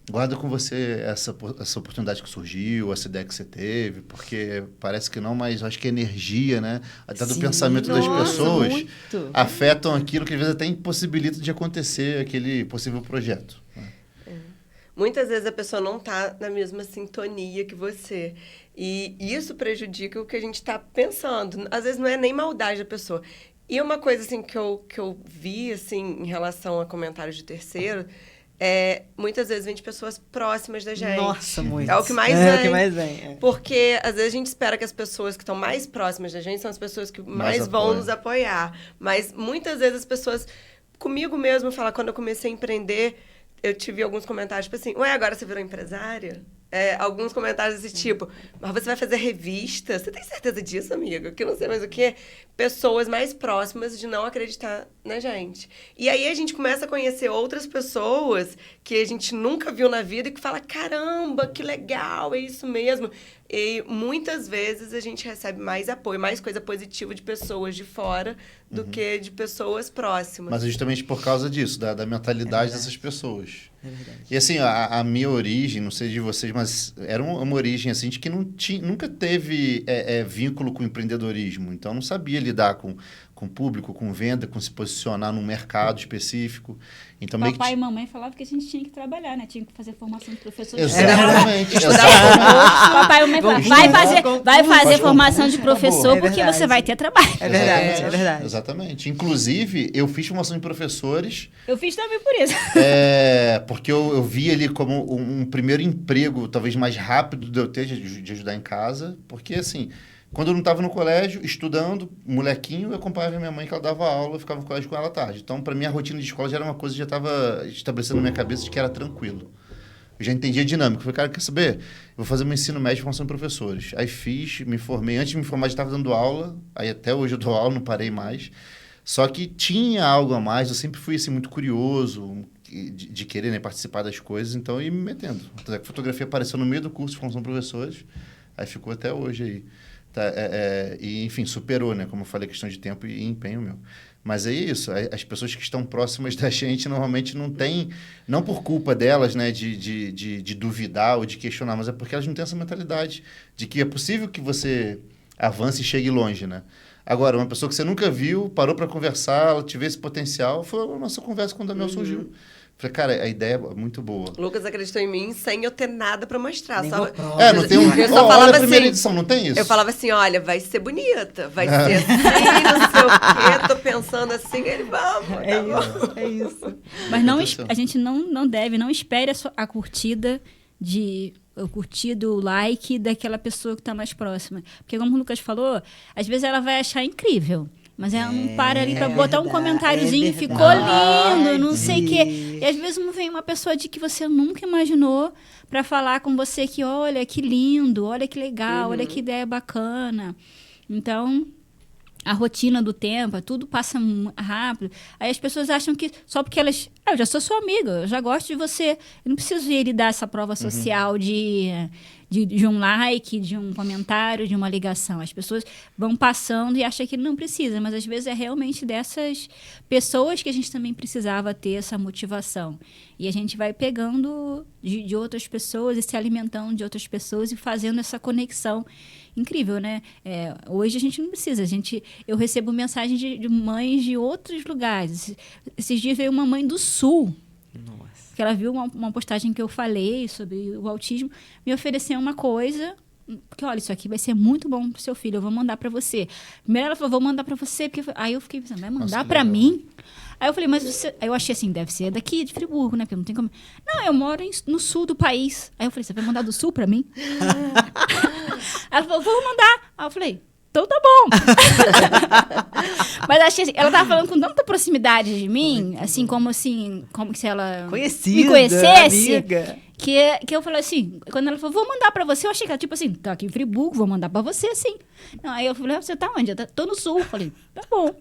Guarda com você essa oportunidade que surgiu, essa ideia que você teve, porque parece que não, mas acho que a energia, né? Até do Sim, pensamento das nossa, pessoas muito. afetam aquilo que às vezes até impossibilita de acontecer aquele possível projeto. Né? Muitas vezes a pessoa não está na mesma sintonia que você. E isso prejudica o que a gente está pensando. Às vezes não é nem maldade da pessoa. E uma coisa assim, que eu vi assim, em relação a comentários de terceiro, muitas vezes vem de pessoas próximas da gente. Nossa, muito. É o que mais É o que mais vem. Porque, às vezes, a gente espera que as pessoas que estão mais próximas da gente são as pessoas que mais vão apoiam. nos apoiar. Mas, muitas vezes, as pessoas... Comigo mesmo, falam, quando eu comecei a empreender, eu tive alguns comentários, tipo assim, ué, agora você virou empresária? alguns comentários desse tipo, mas você vai fazer revista? Você tem certeza disso, amiga? Que não sei mais o quê. Pessoas mais próximas de não acreditar na gente. E aí a gente começa a conhecer outras pessoas que a gente nunca viu na vida e que fala, caramba, que legal, é isso mesmo. E muitas vezes a gente recebe mais apoio, mais coisa positiva de pessoas de fora do que de pessoas próximas. Mas justamente por causa disso, da mentalidade dessas pessoas. É verdade. E assim, a minha origem, não sei de vocês, mas era uma origem assim de que nunca teve vínculo com empreendedorismo. Então, não sabia lidar com público, com venda, com se posicionar num mercado específico. Então, Papai e mamãe falavam que a gente tinha que trabalhar, né? Tinha que fazer formação de professor. Exatamente. Papai e mamãe falavam, vai fazer formação de professor porque você vai ter trabalho. É verdade, é verdade. Exatamente. Inclusive, eu fiz formação de professores. Eu fiz também por isso. Porque eu vi ali como um primeiro emprego, talvez mais rápido de eu ter, de ajudar em casa. Porque, assim, quando eu não estava no colégio, estudando, molequinho, eu acompanhava minha mãe, que ela dava aula, eu ficava no colégio com ela à tarde. Então, para mim, a rotina de escola já era uma coisa que já estava estabelecendo na minha cabeça de que era tranquilo. Eu já entendia a dinâmica. Eu falei, cara, quer saber? Eu vou fazer meu ensino médio de formação de professores. Aí fiz, me formei. Antes de me formar, já estava dando aula. Aí até hoje eu dou aula, não parei mais. Só que tinha algo a mais. Eu sempre fui assim, muito curioso de querer, né, participar das coisas. Então, eu ia me metendo. Até que a fotografia apareceu no meio do curso de formação de professores. Aí ficou até hoje aí. E, enfim, superou, né? Como eu falei, questão de tempo e empenho meu. Mas é isso, as pessoas que estão próximas da gente normalmente não têm, não por culpa delas, né, de duvidar ou de questionar, mas é porque elas não têm essa mentalidade de que é possível que você avance e chegue longe, né? Agora, uma pessoa que você nunca viu, parou para conversar, ela tiver esse potencial, foi a nossa conversa quando a Daniel surgiu. Falei, cara, a ideia é muito boa. Lucas acreditou em mim sem eu ter nada pra mostrar. Nem Só... prova. Não tem um... Eu só olha falava a primeira assim, edição, não tem isso? Eu falava assim, olha, vai ser bonita, vai ser assim, não sei o quê, tô pensando assim, ele, vamos, É isso. Mas a gente não espere a curtida o curtido, o like daquela pessoa que está mais próxima. Porque como o Lucas falou, às vezes ela vai achar incrível. Mas ela não para ali para botar um comentáriozinho, ficou lindo, não sei o quê. E às vezes não vem uma pessoa de que você nunca imaginou para falar com você que, olha, que lindo, olha que legal, olha que ideia bacana. Então, a rotina do tempo, tudo passa rápido. Aí as pessoas acham que só porque elas... eu já sou sua amiga, eu já gosto de você. Eu não preciso ir dar essa prova social de um like, de um comentário, de uma ligação. As pessoas vão passando e acham que não precisa, mas às vezes é realmente dessas pessoas que a gente também precisava ter essa motivação. E a gente vai pegando de outras pessoas e se alimentando de outras pessoas e fazendo essa conexão incrível, né? Hoje a gente não precisa. Eu recebo mensagem de mães de outros lugares. Esses dias veio uma mãe do Sul. Nossa. Que ela viu uma postagem que eu falei sobre o autismo, me ofereceu uma coisa, porque olha, isso aqui vai ser muito bom pro seu filho, eu vou mandar para você. Primeiro ela falou, vou mandar para você, porque aí eu fiquei pensando, vai mandar para mim? Aí eu falei, mas você... Aí eu achei assim, deve ser daqui de Friburgo, né? Porque não tem como... Não, eu moro no sul do país. Aí eu falei, você vai mandar do sul para mim? Ela falou, vou mandar. Aí eu falei, então tá bom. Mas achei assim, ela tava falando com tanta proximidade de mim, assim, como se ela me conhecesse. Amiga. Que eu falei assim, quando ela falou, vou mandar pra você, eu achei que ela, tipo assim, tá aqui em Friburgo, vou mandar pra você, sim. Não, aí eu falei, você tá onde? Tô no sul. Eu falei, tá bom.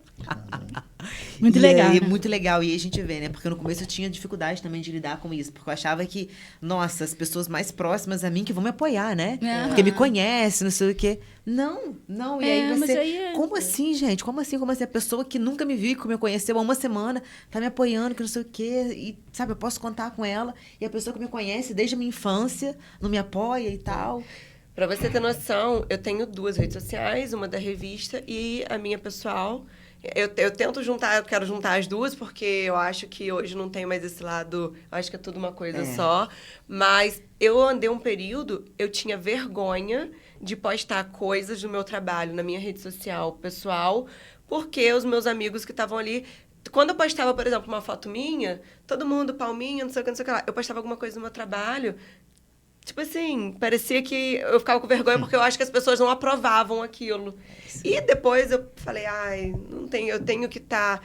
Muito legal, né? Muito legal. E aí a gente vê, né? Porque no começo eu tinha dificuldade também de lidar com isso. Porque eu achava que, nossa, as pessoas mais próximas a mim que vão me apoiar, né? Porque me conhecem, não sei o quê. Não. E aí você... Como assim, gente? Como assim? A pessoa que nunca me viu, que me conheceu há uma semana, tá me apoiando, que não sei o quê. E, sabe, eu posso contar com ela. E a pessoa que me conhece desde a minha infância não me apoia e tal. Pra você ter noção, eu tenho 2 redes sociais, uma da revista e a minha pessoal. Eu tento juntar, eu quero juntar as duas, porque eu acho que hoje não tem mais esse lado, eu acho que é tudo uma coisa só. Mas eu andei um período, eu tinha vergonha de postar coisas do meu trabalho na minha rede social pessoal, porque os meus amigos que estavam ali... Quando eu postava, por exemplo, uma foto minha, todo mundo, palminha, não sei o que lá. Eu postava alguma coisa do meu trabalho... Tipo assim, parecia que eu ficava com vergonha porque eu acho que as pessoas não aprovavam aquilo. E depois eu falei, ai, não tem, eu tenho que estar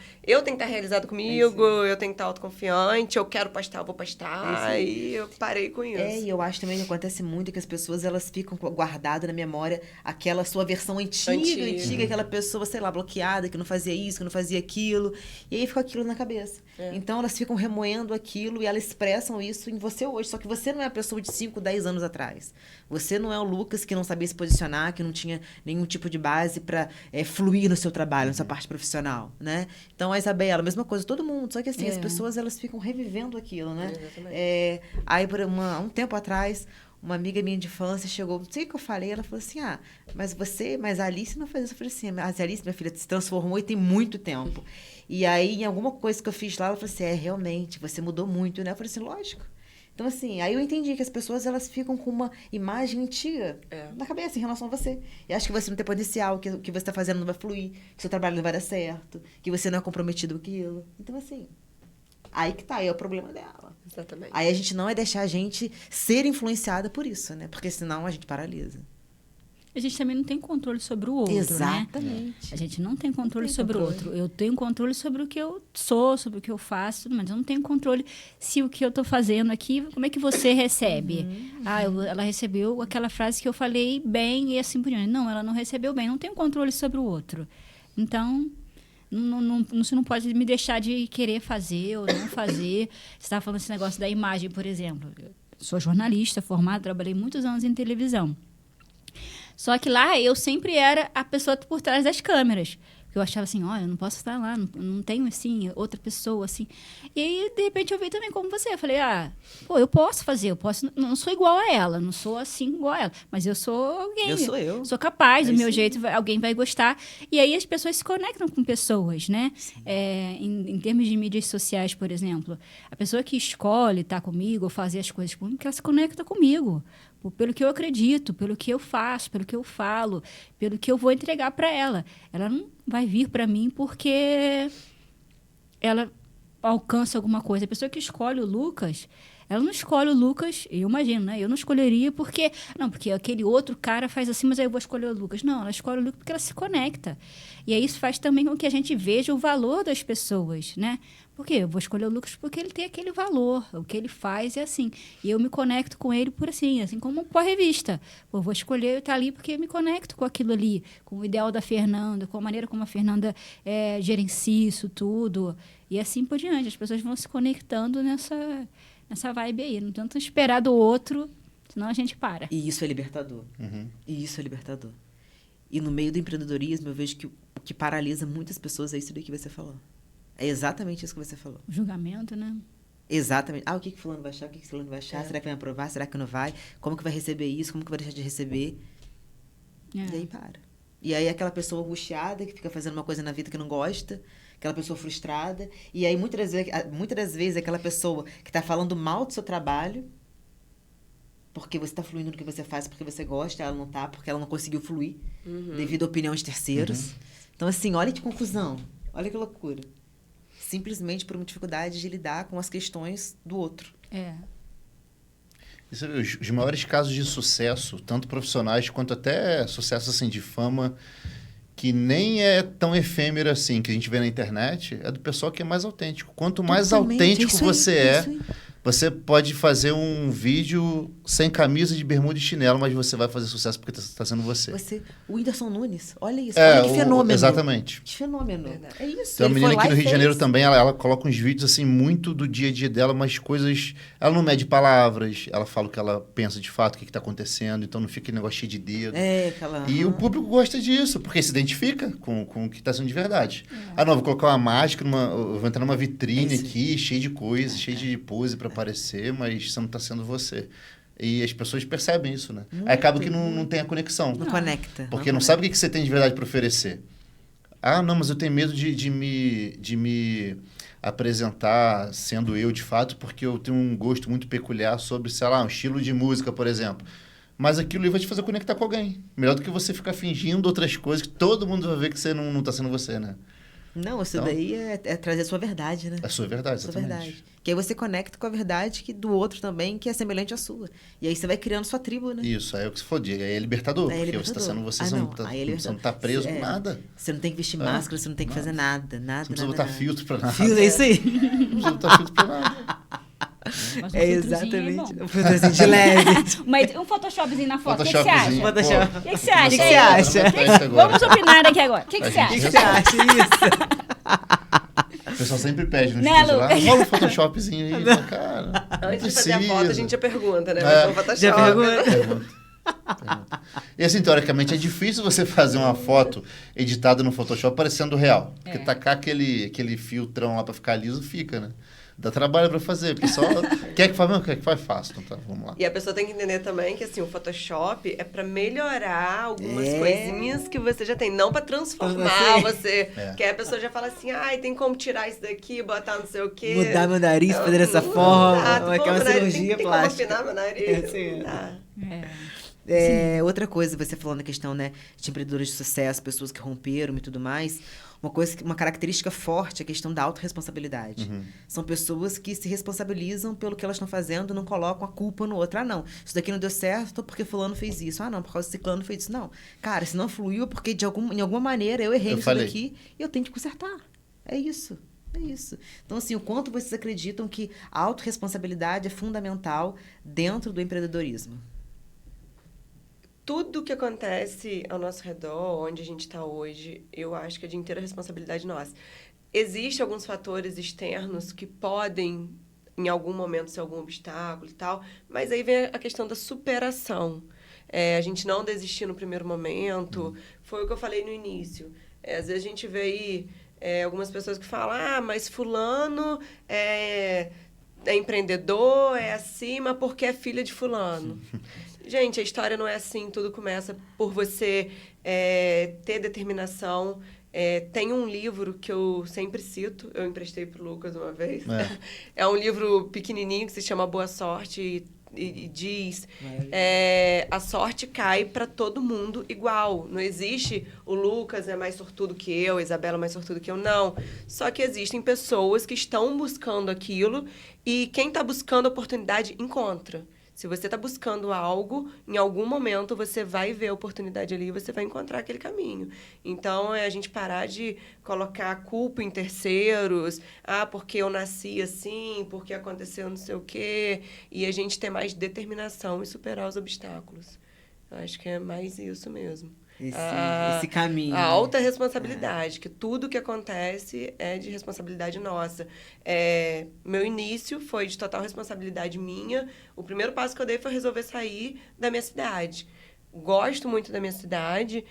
realizado comigo, eu tenho que estar autoconfiante, eu quero postar, eu vou postar. E eu parei com isso. E eu acho também que acontece muito que as pessoas, elas ficam guardadas na memória aquela sua versão antiga, aquela pessoa, sei lá, bloqueada, que não fazia isso, que não fazia aquilo. E aí fica aquilo na cabeça. Então elas ficam remoendo aquilo e elas expressam isso em você hoje. Só que você não é a pessoa de 5, 10 anos atrás. Você não é o Lucas que não sabia se posicionar, que não tinha nenhum tipo de base para fluir no seu trabalho, na sua parte profissional, né? Então, a Isabela, a mesma coisa, todo mundo. Só que assim, as pessoas, elas ficam revivendo aquilo, né? Aí, há um tempo atrás, uma amiga minha de infância chegou, não sei o que eu falei, ela falou assim, mas a Alice não faz isso. Eu falei assim, mas a Alice, minha filha, se transformou e tem muito tempo. E aí, em alguma coisa que eu fiz lá, ela falou assim, realmente, você mudou muito, né? Eu falei assim, lógico. Então, assim, aí eu entendi que as pessoas, elas ficam com uma imagem antiga na cabeça em relação a você. E acho que você não tem potencial, que o que você está fazendo não vai fluir, que seu trabalho não vai dar certo, que você não é comprometido com aquilo. Então, assim, aí que tá, aí é o problema dela. Exatamente. Aí a gente não é deixar a gente ser influenciada por isso, né? Porque senão a gente paralisa. A gente também não tem controle sobre o outro, Exatamente. né? A gente não tem controle sobre o outro. Eu tenho controle sobre o que eu sou, sobre o que eu faço, mas eu não tenho controle se o que eu estou fazendo aqui, como é que você recebe? Ela recebeu aquela frase que eu falei bem e assim por diante. Não, ela não recebeu bem. Não tenho controle sobre o outro. Então, você não pode me deixar de querer fazer ou não fazer. Você estava falando esse negócio da imagem, por exemplo. Eu sou jornalista formada, trabalhei muitos anos em televisão. Só que lá eu sempre era a pessoa por trás das câmeras. Eu achava assim, olha, eu não posso estar lá, não tenho, assim, outra pessoa, assim. E aí, de repente, eu vi também como você. Eu falei, eu posso fazer, não sou igual a ela, não sou assim igual a ela. Mas eu sou alguém. Eu sou eu. Sou capaz, do meu jeito, alguém vai gostar. E aí as pessoas se conectam com pessoas, né? Em termos de mídias sociais, por exemplo. A pessoa que escolhe estar comigo ou fazer as coisas comigo, que ela se conecta comigo. Pelo que eu acredito, pelo que eu faço, pelo que eu falo, pelo que eu vou entregar para ela. Ela não vai vir para mim porque ela alcança alguma coisa. A pessoa que escolhe o Lucas, ela não escolhe o Lucas, eu imagino, né? Eu não escolheria porque aquele outro cara faz assim, mas aí eu vou escolher o Lucas. Não, ela escolhe o Lucas porque ela se conecta. E aí isso faz também com que a gente veja o valor das pessoas, né? Por quê? Eu vou escolher o Lucas porque ele tem aquele valor, o que ele faz é assim. E eu me conecto com ele por assim como com a revista. Eu vou escolher estar ali porque eu me conecto com aquilo ali, com o ideal da Fernanda, com a maneira como a Fernanda gerencia isso tudo. E assim por diante. As pessoas vão se conectando nessa vibe aí. Não tenta esperar do outro, senão a gente para. E isso é libertador. E no meio do empreendedorismo, eu vejo que o que paralisa muitas pessoas é isso daí que você falou. É exatamente isso que você falou. O julgamento, né? Exatamente. O que fulano vai achar? O que fulano vai achar? Será que vai me aprovar? Será que não vai? Como que vai receber isso? Como que vai deixar de receber? E aí para. E aí aquela pessoa angustiada que fica fazendo uma coisa na vida que não gosta, aquela pessoa frustrada. E aí muitas das vezes aquela pessoa que está falando mal do seu trabalho, porque você está fluindo no que você faz, porque você gosta, ela não está, porque ela não conseguiu fluir, devido à opinião de terceiros. Então, assim, olha que confusão. Olha que loucura. Simplesmente por uma dificuldade de lidar com as questões do outro. Os maiores casos de sucesso, tanto profissionais quanto até sucesso assim, de fama, que nem é tão efêmero assim, que a gente vê na internet, é do pessoal que é mais autêntico. Quanto mais autêntico você você pode fazer um vídeo sem camisa de bermuda e chinelo, mas você vai fazer sucesso porque está sendo você. O Whindersson Nunes, olha isso, olha que fenômeno. Exatamente. Que fenômeno. É isso. Tem uma menina aqui no Rio de Janeiro também, ela coloca uns vídeos assim, muito do dia a dia dela, mas coisas... Ela não mede palavras, ela fala o que ela pensa de fato, o que está acontecendo, então não fica aquele negócio cheio de dedo. E o público gosta disso, porque se identifica com o que está sendo de verdade. Não, vou colocar uma máscara, vou entrar numa vitrine aqui, cheio de coisas, cheio de pose para aparecer, mas você não está sendo você. E as pessoas percebem isso, né? Aí acaba que não tem a conexão. Não conecta. Porque não sabe o que você tem de verdade para oferecer. Não, mas eu tenho medo de me apresentar sendo eu de fato, porque eu tenho um gosto muito peculiar sobre, sei lá, um estilo de música, por exemplo. Mas aquilo ali vai te fazer conectar com alguém. Melhor do que você ficar fingindo outras coisas que todo mundo vai ver que você não está sendo você, né? Não, isso Então, daí é trazer a sua verdade, né? É a sua verdade, Sua exatamente. verdade. Que aí você conecta com a verdade do outro também, que é semelhante à sua. E aí você vai criando sua tribo, né? Isso, aí é o que você falou, aí é libertador, Aí é porque libertador. você está sendo você, Ah, você não, não tá, aí é você libertador. não tá preso com nada. Você não tem que vestir É, máscara, você não tem que fazer nada. Você não precisa nada, botar nada. filtro pra nada. Filtro, é isso aí. Não precisa botar filtro pra nada. Mas um É filtrozinho exatamente. bom. Um filtrozinho de leve. Mas um Photoshopzinho na foto, o que você Photoshopzinho, acha? Photoshop. pô, O que você acha? O que você acha? Vamos opinar aqui agora. O que A você O que gente- acha? você acha isso? O pessoal sempre pede no Né, estúdio lá, Lucas? rola um Photoshopzinho aí, fala, cara, não Antes de fazer a precisa. foto, a gente já pergunta, né? É. Mas no Photoshop. Já pergunta? Pergunta. E assim, teoricamente, é difícil você fazer uma foto editada no Photoshop parecendo real. Porque tacar aquele filtrão lá pra ficar liso, fica, né? Dá trabalho pra fazer. O pessoal quer que faz, não, quer que faz, fácil. Então tá, vamos lá. E a pessoa tem que entender também que assim, o Photoshop é pra melhorar algumas É. coisinhas que você já tem, não pra transformar Assim. você. É. Que aí a pessoa já fala assim, ai, tem como tirar isso daqui, botar não sei o quê. Mudar meu nariz, Não, fazer dessa não forma. dá, Ou é que é uma meu nariz, cirurgia tem plástica. como afinar meu nariz? É, sim. Não dá. Outra coisa, você falando da questão, né, de empreendedores de sucesso, pessoas que romperam e tudo mais, uma característica forte é a questão da autorresponsabilidade. São pessoas que se responsabilizam pelo que elas estão fazendo, não colocam a culpa no outro. Ah, não, isso daqui não deu certo porque fulano fez isso. Ah, não, por causa que ciclano fez isso. Não, cara, se não fluiu é porque em alguma maneira eu errei nisso daqui e eu tenho que consertar. É isso. É isso. Então, assim, o quanto vocês acreditam que a autorresponsabilidade é fundamental dentro do empreendedorismo? Tudo que acontece ao nosso redor, onde a gente está hoje, eu acho que é de inteira responsabilidade nossa. Existem alguns fatores externos que podem, em algum momento, ser algum obstáculo e tal, mas aí vem a questão da superação. A gente não desistir no primeiro momento, foi o que eu falei no início. Às vezes a gente vê aí algumas pessoas que falam, mas fulano é empreendedor, é acima porque é filha de fulano. Gente, a história não é assim, tudo começa por você ter determinação. Tem um livro que eu sempre cito, eu emprestei para o Lucas uma vez. É um livro pequenininho que se chama Boa Sorte e diz a sorte cai para todo mundo igual. Não existe o Lucas é mais sortudo que eu, a Isabela é mais sortudo que eu, não. Só que existem pessoas que estão buscando aquilo e quem está buscando a oportunidade encontra. Se você está buscando algo, em algum momento você vai ver a oportunidade ali e você vai encontrar aquele caminho. Então, é a gente parar de colocar a culpa em terceiros. Ah, porque eu nasci assim, porque aconteceu não sei o quê. E a gente ter mais determinação e superar os obstáculos. Eu acho que é mais isso mesmo. Esse caminho. A alta responsabilidade, que tudo que acontece é de responsabilidade nossa. Meu início foi de total responsabilidade minha. O primeiro passo que eu dei foi resolver sair da minha cidade. Gosto muito da minha cidade,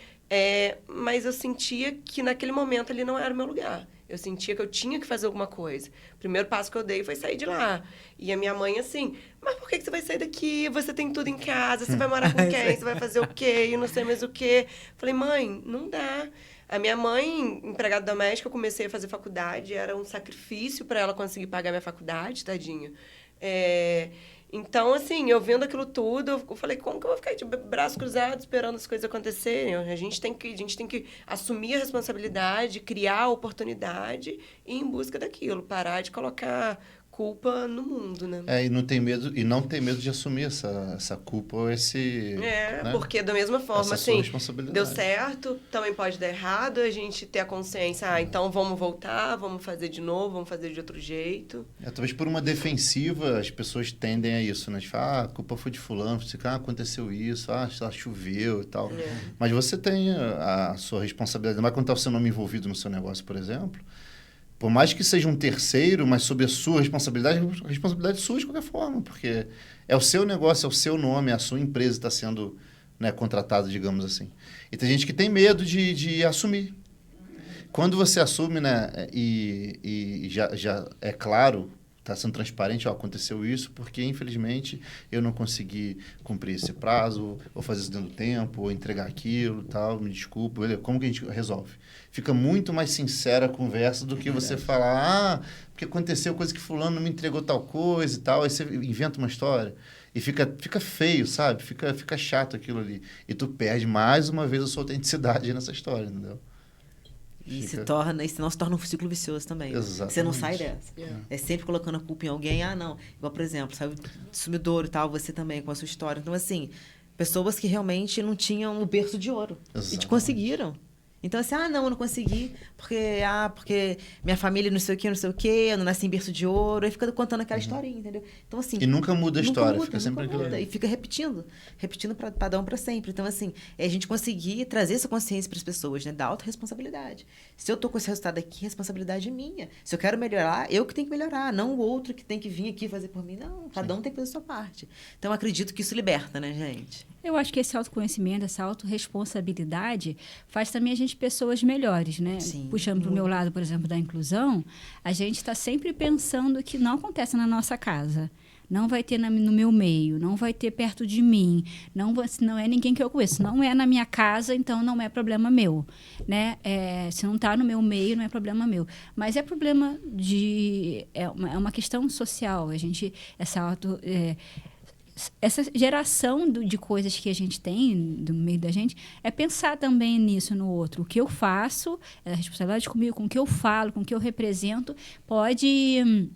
mas eu sentia que naquele momento ali não era o meu lugar. Eu sentia que eu tinha que fazer alguma coisa. O primeiro passo que eu dei foi sair de lá. E a minha mãe, assim, mas por que você vai sair daqui? Você tem tudo em casa, você vai morar com quem? Você vai fazer o quê? E não sei mais o quê. Falei, mãe, não dá. A minha mãe, empregada doméstica, eu comecei a fazer faculdade. Era um sacrifício para ela conseguir pagar minha faculdade, tadinha. Então, assim, eu vendo aquilo tudo, eu falei, como que eu vou ficar de braço cruzado esperando as coisas acontecerem? A gente tem que assumir a responsabilidade, criar a oportunidade e ir em busca daquilo, parar de colocar culpa no mundo, né? E não tem medo de assumir essa culpa ou esse... né? Porque da mesma forma, Essa sua assim, responsabilidade. deu certo, também pode dar errado, a gente ter a consciência, então vamos voltar, vamos fazer de novo, vamos fazer de outro jeito. Talvez por uma defensiva, as pessoas tendem a isso, né? De falar, a culpa foi de fulano, aconteceu isso, choveu e tal. Mas você tem a sua responsabilidade, mas quando está o seu nome envolvido no seu negócio, por exemplo, por mais que seja um terceiro, mas sob a sua responsabilidade, a responsabilidade é sua de qualquer forma, porque é o seu negócio, é o seu nome, a sua empresa está sendo, né, contratada, digamos assim. E tem gente que tem medo de assumir. Quando você assume, né, e já é claro, está sendo transparente, aconteceu isso, porque, infelizmente, eu não consegui cumprir esse prazo, ou fazer isso dentro do tempo, ou entregar aquilo, tal, me desculpa, como que a gente resolve? Fica muito mais sincera a conversa do que você falar, porque aconteceu coisa que fulano não me entregou tal coisa e tal, aí você inventa uma história. E fica feio, sabe? Fica chato aquilo ali. E tu perde mais uma vez a sua autenticidade nessa história, entendeu? E Fica- senão se torna um ciclo vicioso também. Exatamente. Você não sai dessa. Yeah. É sempre colocando a culpa em alguém. Ah, não. Igual, por exemplo, saiu sumidouro e tal, você também, com a sua história. Então, assim, pessoas que realmente não tinham o berço de ouro. E Exatamente. conseguiram. Então, assim, não, eu não consegui, porque minha família não sei o quê, eu não nasci em berço de ouro. Aí fica contando aquela historinha, entendeu? Então, assim... E nunca muda a história, muda, fica sempre nunca aquilo muda. ali. E fica repetindo padrão para sempre. Então, assim, é a gente conseguir trazer essa consciência para as pessoas, né? Da autorresponsabilidade. Se eu tô com esse resultado aqui, a responsabilidade é minha. Se eu quero melhorar, eu que tenho que melhorar, não o outro que tem que vir aqui fazer por mim. Não, cada um tem que fazer a sua parte. Então, eu acredito que isso liberta, né, gente? Eu acho que esse autoconhecimento, essa autorresponsabilidade faz também a gente pessoas melhores, né? Sim, Puxando para o meu lado, por exemplo, da inclusão, a gente está sempre pensando que não acontece na nossa casa. Não vai ter no meu meio, não vai ter perto de mim, não é ninguém que eu conheço, não é na minha casa, então não é problema meu, né? Se não está no meu meio, não é problema meu. Mas é problema é uma questão social. A gente essa geração de coisas que a gente tem do meio da gente é pensar também nisso no outro. O que eu faço, a responsabilidade comigo, com o que eu falo, com o que eu represento, pode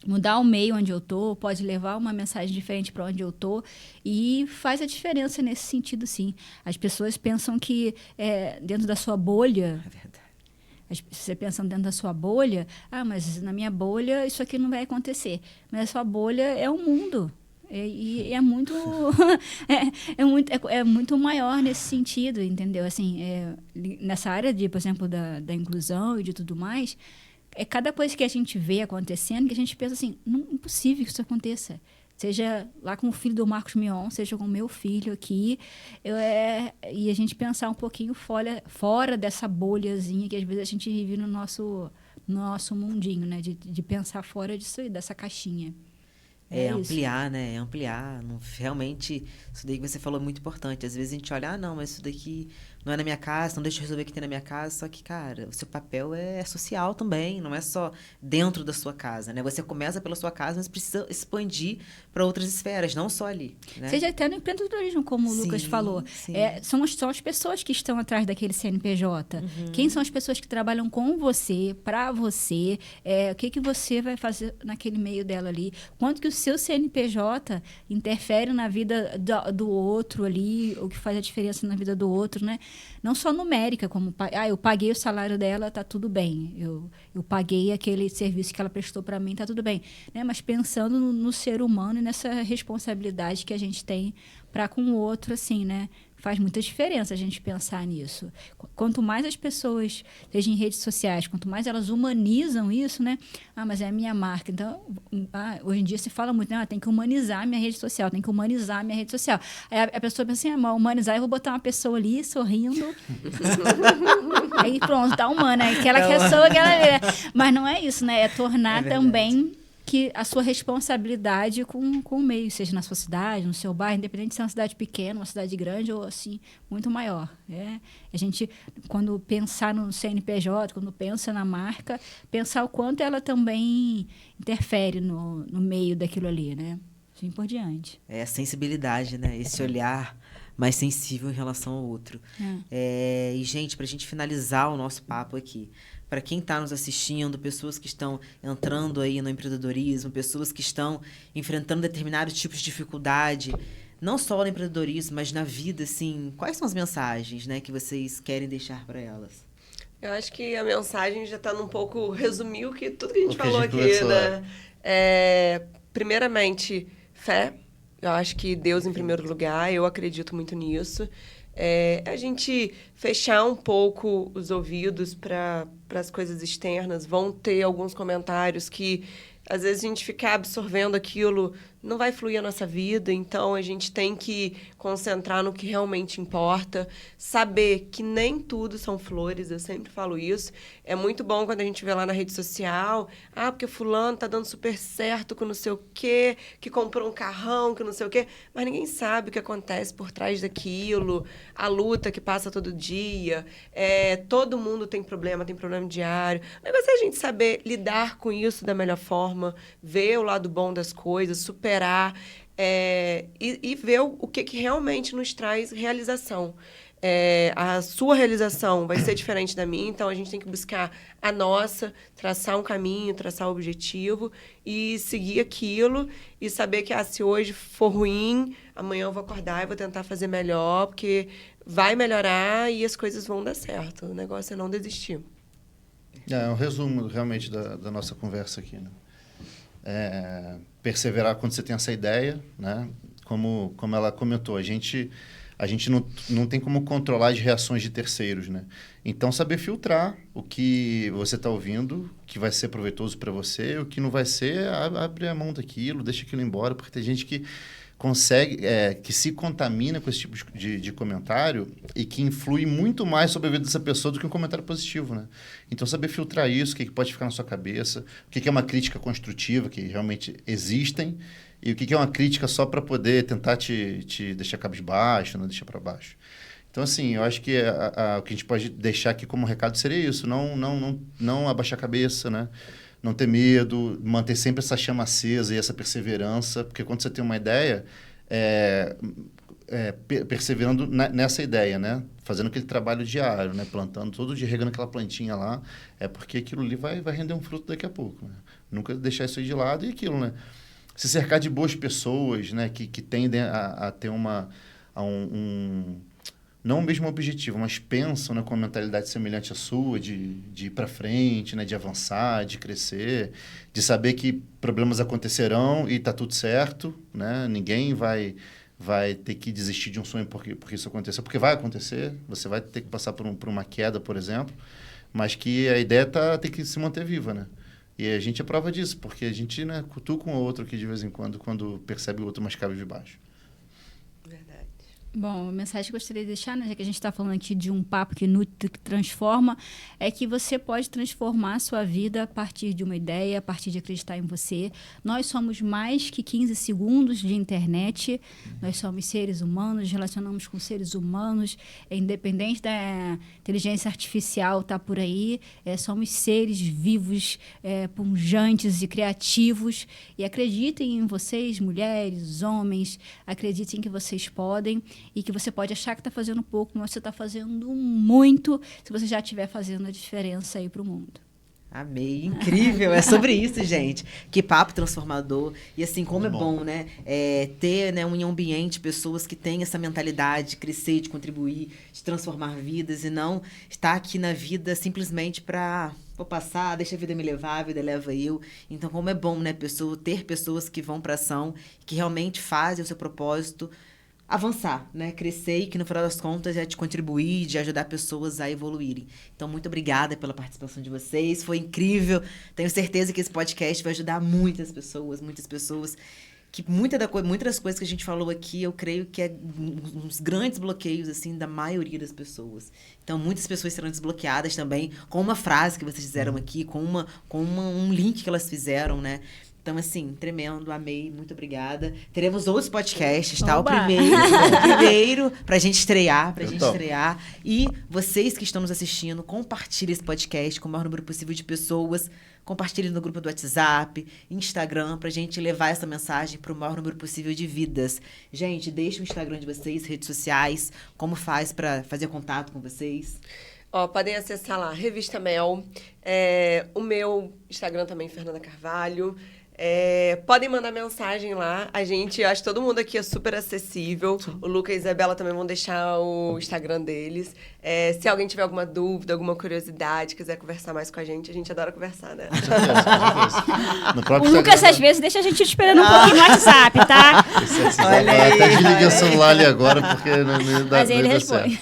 mudar o meio onde eu estou, pode levar uma mensagem diferente para onde eu estou e faz a diferença nesse sentido, sim. As pessoas pensam que dentro da sua bolha... É verdade. Você pensando dentro da sua bolha, mas na minha bolha isso aqui não vai acontecer. Mas a sua bolha é o mundo. E é muito é muito maior nesse sentido, entendeu? Assim, nessa área por exemplo, da inclusão e de tudo mais, é cada coisa que a gente vê acontecendo que a gente pensa assim, não é impossível que isso aconteça. Seja lá com o filho do Marcos Mion, seja com o meu filho aqui. E a gente pensar um pouquinho fora dessa bolhazinha que às vezes a gente vive no nosso mundinho, né? De pensar fora disso aí, dessa caixinha. Ampliar, isso. Né? Ampliar. Realmente, isso daí que você falou é muito importante. Às vezes a gente olha, não, mas isso daqui não é na minha casa, então deixa eu resolver o que tem na minha casa. Só que, cara, o seu papel é social também, não é só dentro da sua casa, né? Você começa pela sua casa, mas precisa expandir para outras esferas, não só ali. Né? Seja até no empreendedorismo, como o Lucas falou. São as pessoas que estão atrás daquele CNPJ. Uhum. Quem são as pessoas que trabalham com você, para você, o que você vai fazer naquele meio dela ali. Quanto que o seu CNPJ interfere na vida do outro ali, o que faz a diferença na vida do outro, né? Não só numérica, como eu paguei o salário dela, tá tudo bem. Eu paguei aquele serviço que ela prestou para mim, tá tudo bem. Né? Mas pensando no ser humano e nessa responsabilidade que a gente tem para com o outro, assim, né? Faz muita diferença a gente pensar nisso. Quanto mais as pessoas, seja em redes sociais, quanto mais elas humanizam isso, né? Mas é a minha marca. Então, hoje em dia se fala muito, né? Tem que humanizar a minha rede social, tem que humanizar a minha rede social. Aí a pessoa pensa assim, humanizar, eu vou botar uma pessoa ali sorrindo. Aí pronto, tá humana. Aquela pessoa que ela... Mas não é isso, né? É tornar também... que a sua responsabilidade com o meio, seja na sua cidade, no seu bairro, independente se é uma cidade pequena, uma cidade grande ou assim, muito maior. A gente, quando pensar no CNPJ, quando pensa na marca, pensar o quanto ela também interfere no meio daquilo ali, né? Assim por diante. A sensibilidade, né? Esse olhar mais sensível em relação ao outro. E, gente, para a gente finalizar o nosso papo aqui, para quem está nos assistindo, pessoas que estão entrando aí no empreendedorismo, pessoas que estão enfrentando determinados tipos de dificuldade, não só no empreendedorismo, mas na vida, assim, quais são as mensagens, né, que vocês querem deixar para elas? Eu acho que a mensagem já está num pouco resumiu tudo que a gente falou aqui, né? Primeiramente, fé. Eu acho que Deus em primeiro lugar, eu acredito muito nisso. A gente fechar um pouco os ouvidos para as coisas externas. Vão ter alguns comentários que, às vezes, a gente ficar absorvendo aquilo, não vai fluir a nossa vida. Então, a gente tem que concentrar no que realmente importa. Saber que nem tudo são flores, eu sempre falo isso. É muito bom quando a gente vê lá na rede social, porque fulano tá dando super certo com não sei o quê, que comprou um carrão, que não sei o quê. Mas ninguém sabe o que acontece por trás daquilo, a luta que passa todo dia. Todo mundo tem problema diário. O negócio é a gente saber lidar com isso da melhor forma, ver o lado bom das coisas, superar. e ver o que realmente nos traz realização. A sua realização vai ser diferente da minha, então a gente tem que buscar a nossa, traçar um caminho, traçar um objetivo e seguir aquilo e saber que se hoje for ruim, amanhã eu vou acordar e vou tentar fazer melhor, porque vai melhorar e as coisas vão dar certo. O negócio é não desistir. É um resumo realmente da nossa conversa aqui, né? Perseverar quando você tem essa ideia, né? Como ela comentou, a gente não tem como controlar as reações de terceiros, né? Então, saber filtrar o que você está ouvindo, que vai ser proveitoso para você, o que não vai ser, abre a mão daquilo, deixa aquilo embora, porque tem gente que consegue, que se contamina com esse tipo de comentário e que influi muito mais sobre a vida dessa pessoa do que um comentário positivo, né? Então, saber filtrar isso, o que pode ficar na sua cabeça, o que é uma crítica construtiva, que realmente existem, e o que é uma crítica só para poder tentar te deixar cabisbaixo, não deixar para baixo. Então, assim, eu acho que o que a gente pode deixar aqui como recado seria isso, não abaixar a cabeça, né? Não ter medo, manter sempre essa chama acesa e essa perseverança, porque quando você tem uma ideia, perseverando nessa ideia, né? Fazendo aquele trabalho diário, né? Plantando, todo dia regando aquela plantinha lá, porque aquilo ali vai render um fruto daqui a pouco, né? Nunca deixar isso aí de lado e aquilo, né? Se cercar de boas pessoas, né? Que tendem a ter não o mesmo objetivo, mas pensam, né, com uma mentalidade semelhante à sua, de ir para frente, né, de avançar, de crescer, de saber que problemas acontecerão e está tudo certo, né? Ninguém vai ter que desistir de um sonho porque isso aconteça, porque vai acontecer, você vai ter que passar por uma queda, por exemplo, mas que a ideia tem que se manter viva, né? E a gente é prova disso, porque a gente, né, cutuca um outro aqui de vez em quando percebe o outro mais cabe de baixo. Verdade. Bom, a mensagem que eu gostaria de deixar, né, já que a gente está falando aqui de um papo que nutre, que transforma, é que você pode transformar a sua vida a partir de uma ideia, a partir de acreditar em você. Nós somos mais que 15 segundos de internet, nós somos seres humanos, relacionamos com seres humanos, independente da inteligência artificial estar por aí, somos seres vivos, pujantes e criativos, e acreditem em vocês, mulheres, homens, acreditem que vocês podem, e que você pode achar que está fazendo pouco, mas você está fazendo muito se você já estiver fazendo a diferença aí para o mundo. Amei, incrível, é sobre isso, gente. Que papo transformador. E assim, como é bom, né? Ter, né, um ambiente, pessoas que têm essa mentalidade de crescer, de contribuir, de transformar vidas, e não estar aqui na vida simplesmente para vou passar, deixa a vida me levar, a vida leva eu. Então, como é bom, né, ter pessoas que vão para ação, que realmente fazem o seu propósito avançar, né? Crescer e que, no final das contas, é de contribuir, de ajudar pessoas a evoluírem. Então, muito obrigada pela participação de vocês. Foi incrível. Tenho certeza que esse podcast vai ajudar muitas pessoas que muitas das coisas que a gente falou aqui, eu creio que é uns grandes bloqueios, assim, da maioria das pessoas. Então, muitas pessoas serão desbloqueadas também com uma frase que vocês fizeram aqui, com um link que elas fizeram, né? Então, assim, tremendo, amei, muito obrigada. Teremos outros podcasts, tá? Oba! O primeiro pra gente estrear, E vocês que estão nos assistindo, compartilhem esse podcast com o maior número possível de pessoas. Compartilhem no grupo do WhatsApp, Instagram, pra gente levar essa mensagem pro maior número possível de vidas. Gente, deixa o Instagram de vocês, redes sociais, como faz pra fazer contato com vocês. Podem acessar lá, Revista Mel. O meu Instagram também, Fernanda Carvalho. Podem mandar mensagem lá. Acho que todo mundo aqui é super acessível. Sim. O Luca e a Isabela também vão deixar o Instagram deles. Se alguém tiver alguma dúvida, alguma curiosidade, quiser conversar mais com a gente adora conversar, né? O Lucas, às vezes, deixa a gente esperando um pouquinho no WhatsApp, tá? Olha aí. Até desliguei o celular ali agora, porque não dá. Mas ele responde.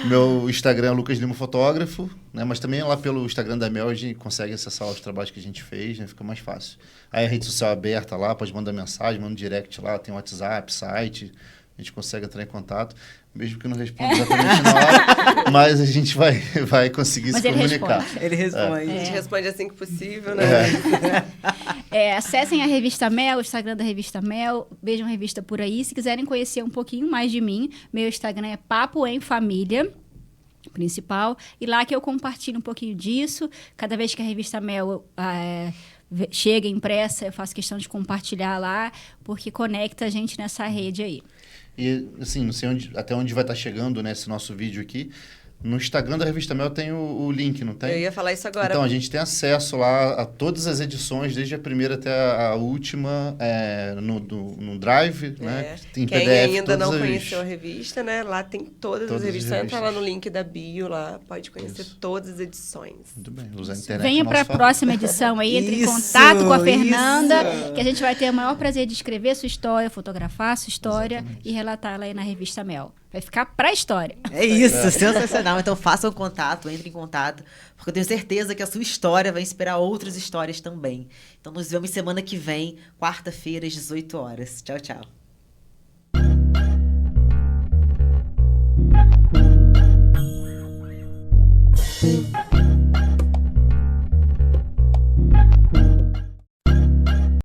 Meu Instagram é Lucas Lima Fotógrafo, né? Mas também lá pelo Instagram da Mel a gente consegue acessar os trabalhos que a gente fez, né? Fica mais fácil. Aí a rede social aberta lá, pode mandar mensagem, manda um direct lá, tem WhatsApp, site, a gente consegue entrar em contato, mesmo que não responda exatamente na hora, mas a gente vai conseguir se comunicar. Ele responde. A gente responde assim que possível, né? Acessem a Revista Mel, o Instagram da Revista Mel, vejam a revista por aí. Se quiserem conhecer um pouquinho mais de mim, meu Instagram é Papo em Família principal, e lá que eu compartilho um pouquinho disso. Cada vez que a Revista Mel chega impressa, eu faço questão de compartilhar lá, porque conecta a gente nessa rede aí. E, assim, não sei até onde vai estar chegando, né, esse nosso vídeo aqui. No Instagram da Revista Mel tem o link, não tem? Eu ia falar isso agora. Então, a gente tem acesso lá a todas as edições, desde a primeira até a última, no Drive, né? Tem Quem PDF, ainda não todas conheceu a revista, né? Lá tem todas as revistas. Entra lá no link da bio, lá pode conhecer todas as edições. Muito bem, usar a internet. Venha para a próxima edição aí, entre em contato com a Fernanda, que a gente vai ter o maior prazer de escrever sua história, fotografar sua história e relatar ela aí na Revista Mel. Vai ficar pra história. É isso, sensacional. Então façam contato, entrem em contato, porque eu tenho certeza que a sua história vai inspirar outras histórias também. Então nos vemos semana que vem, quarta-feira, às 18 horas. Tchau, tchau.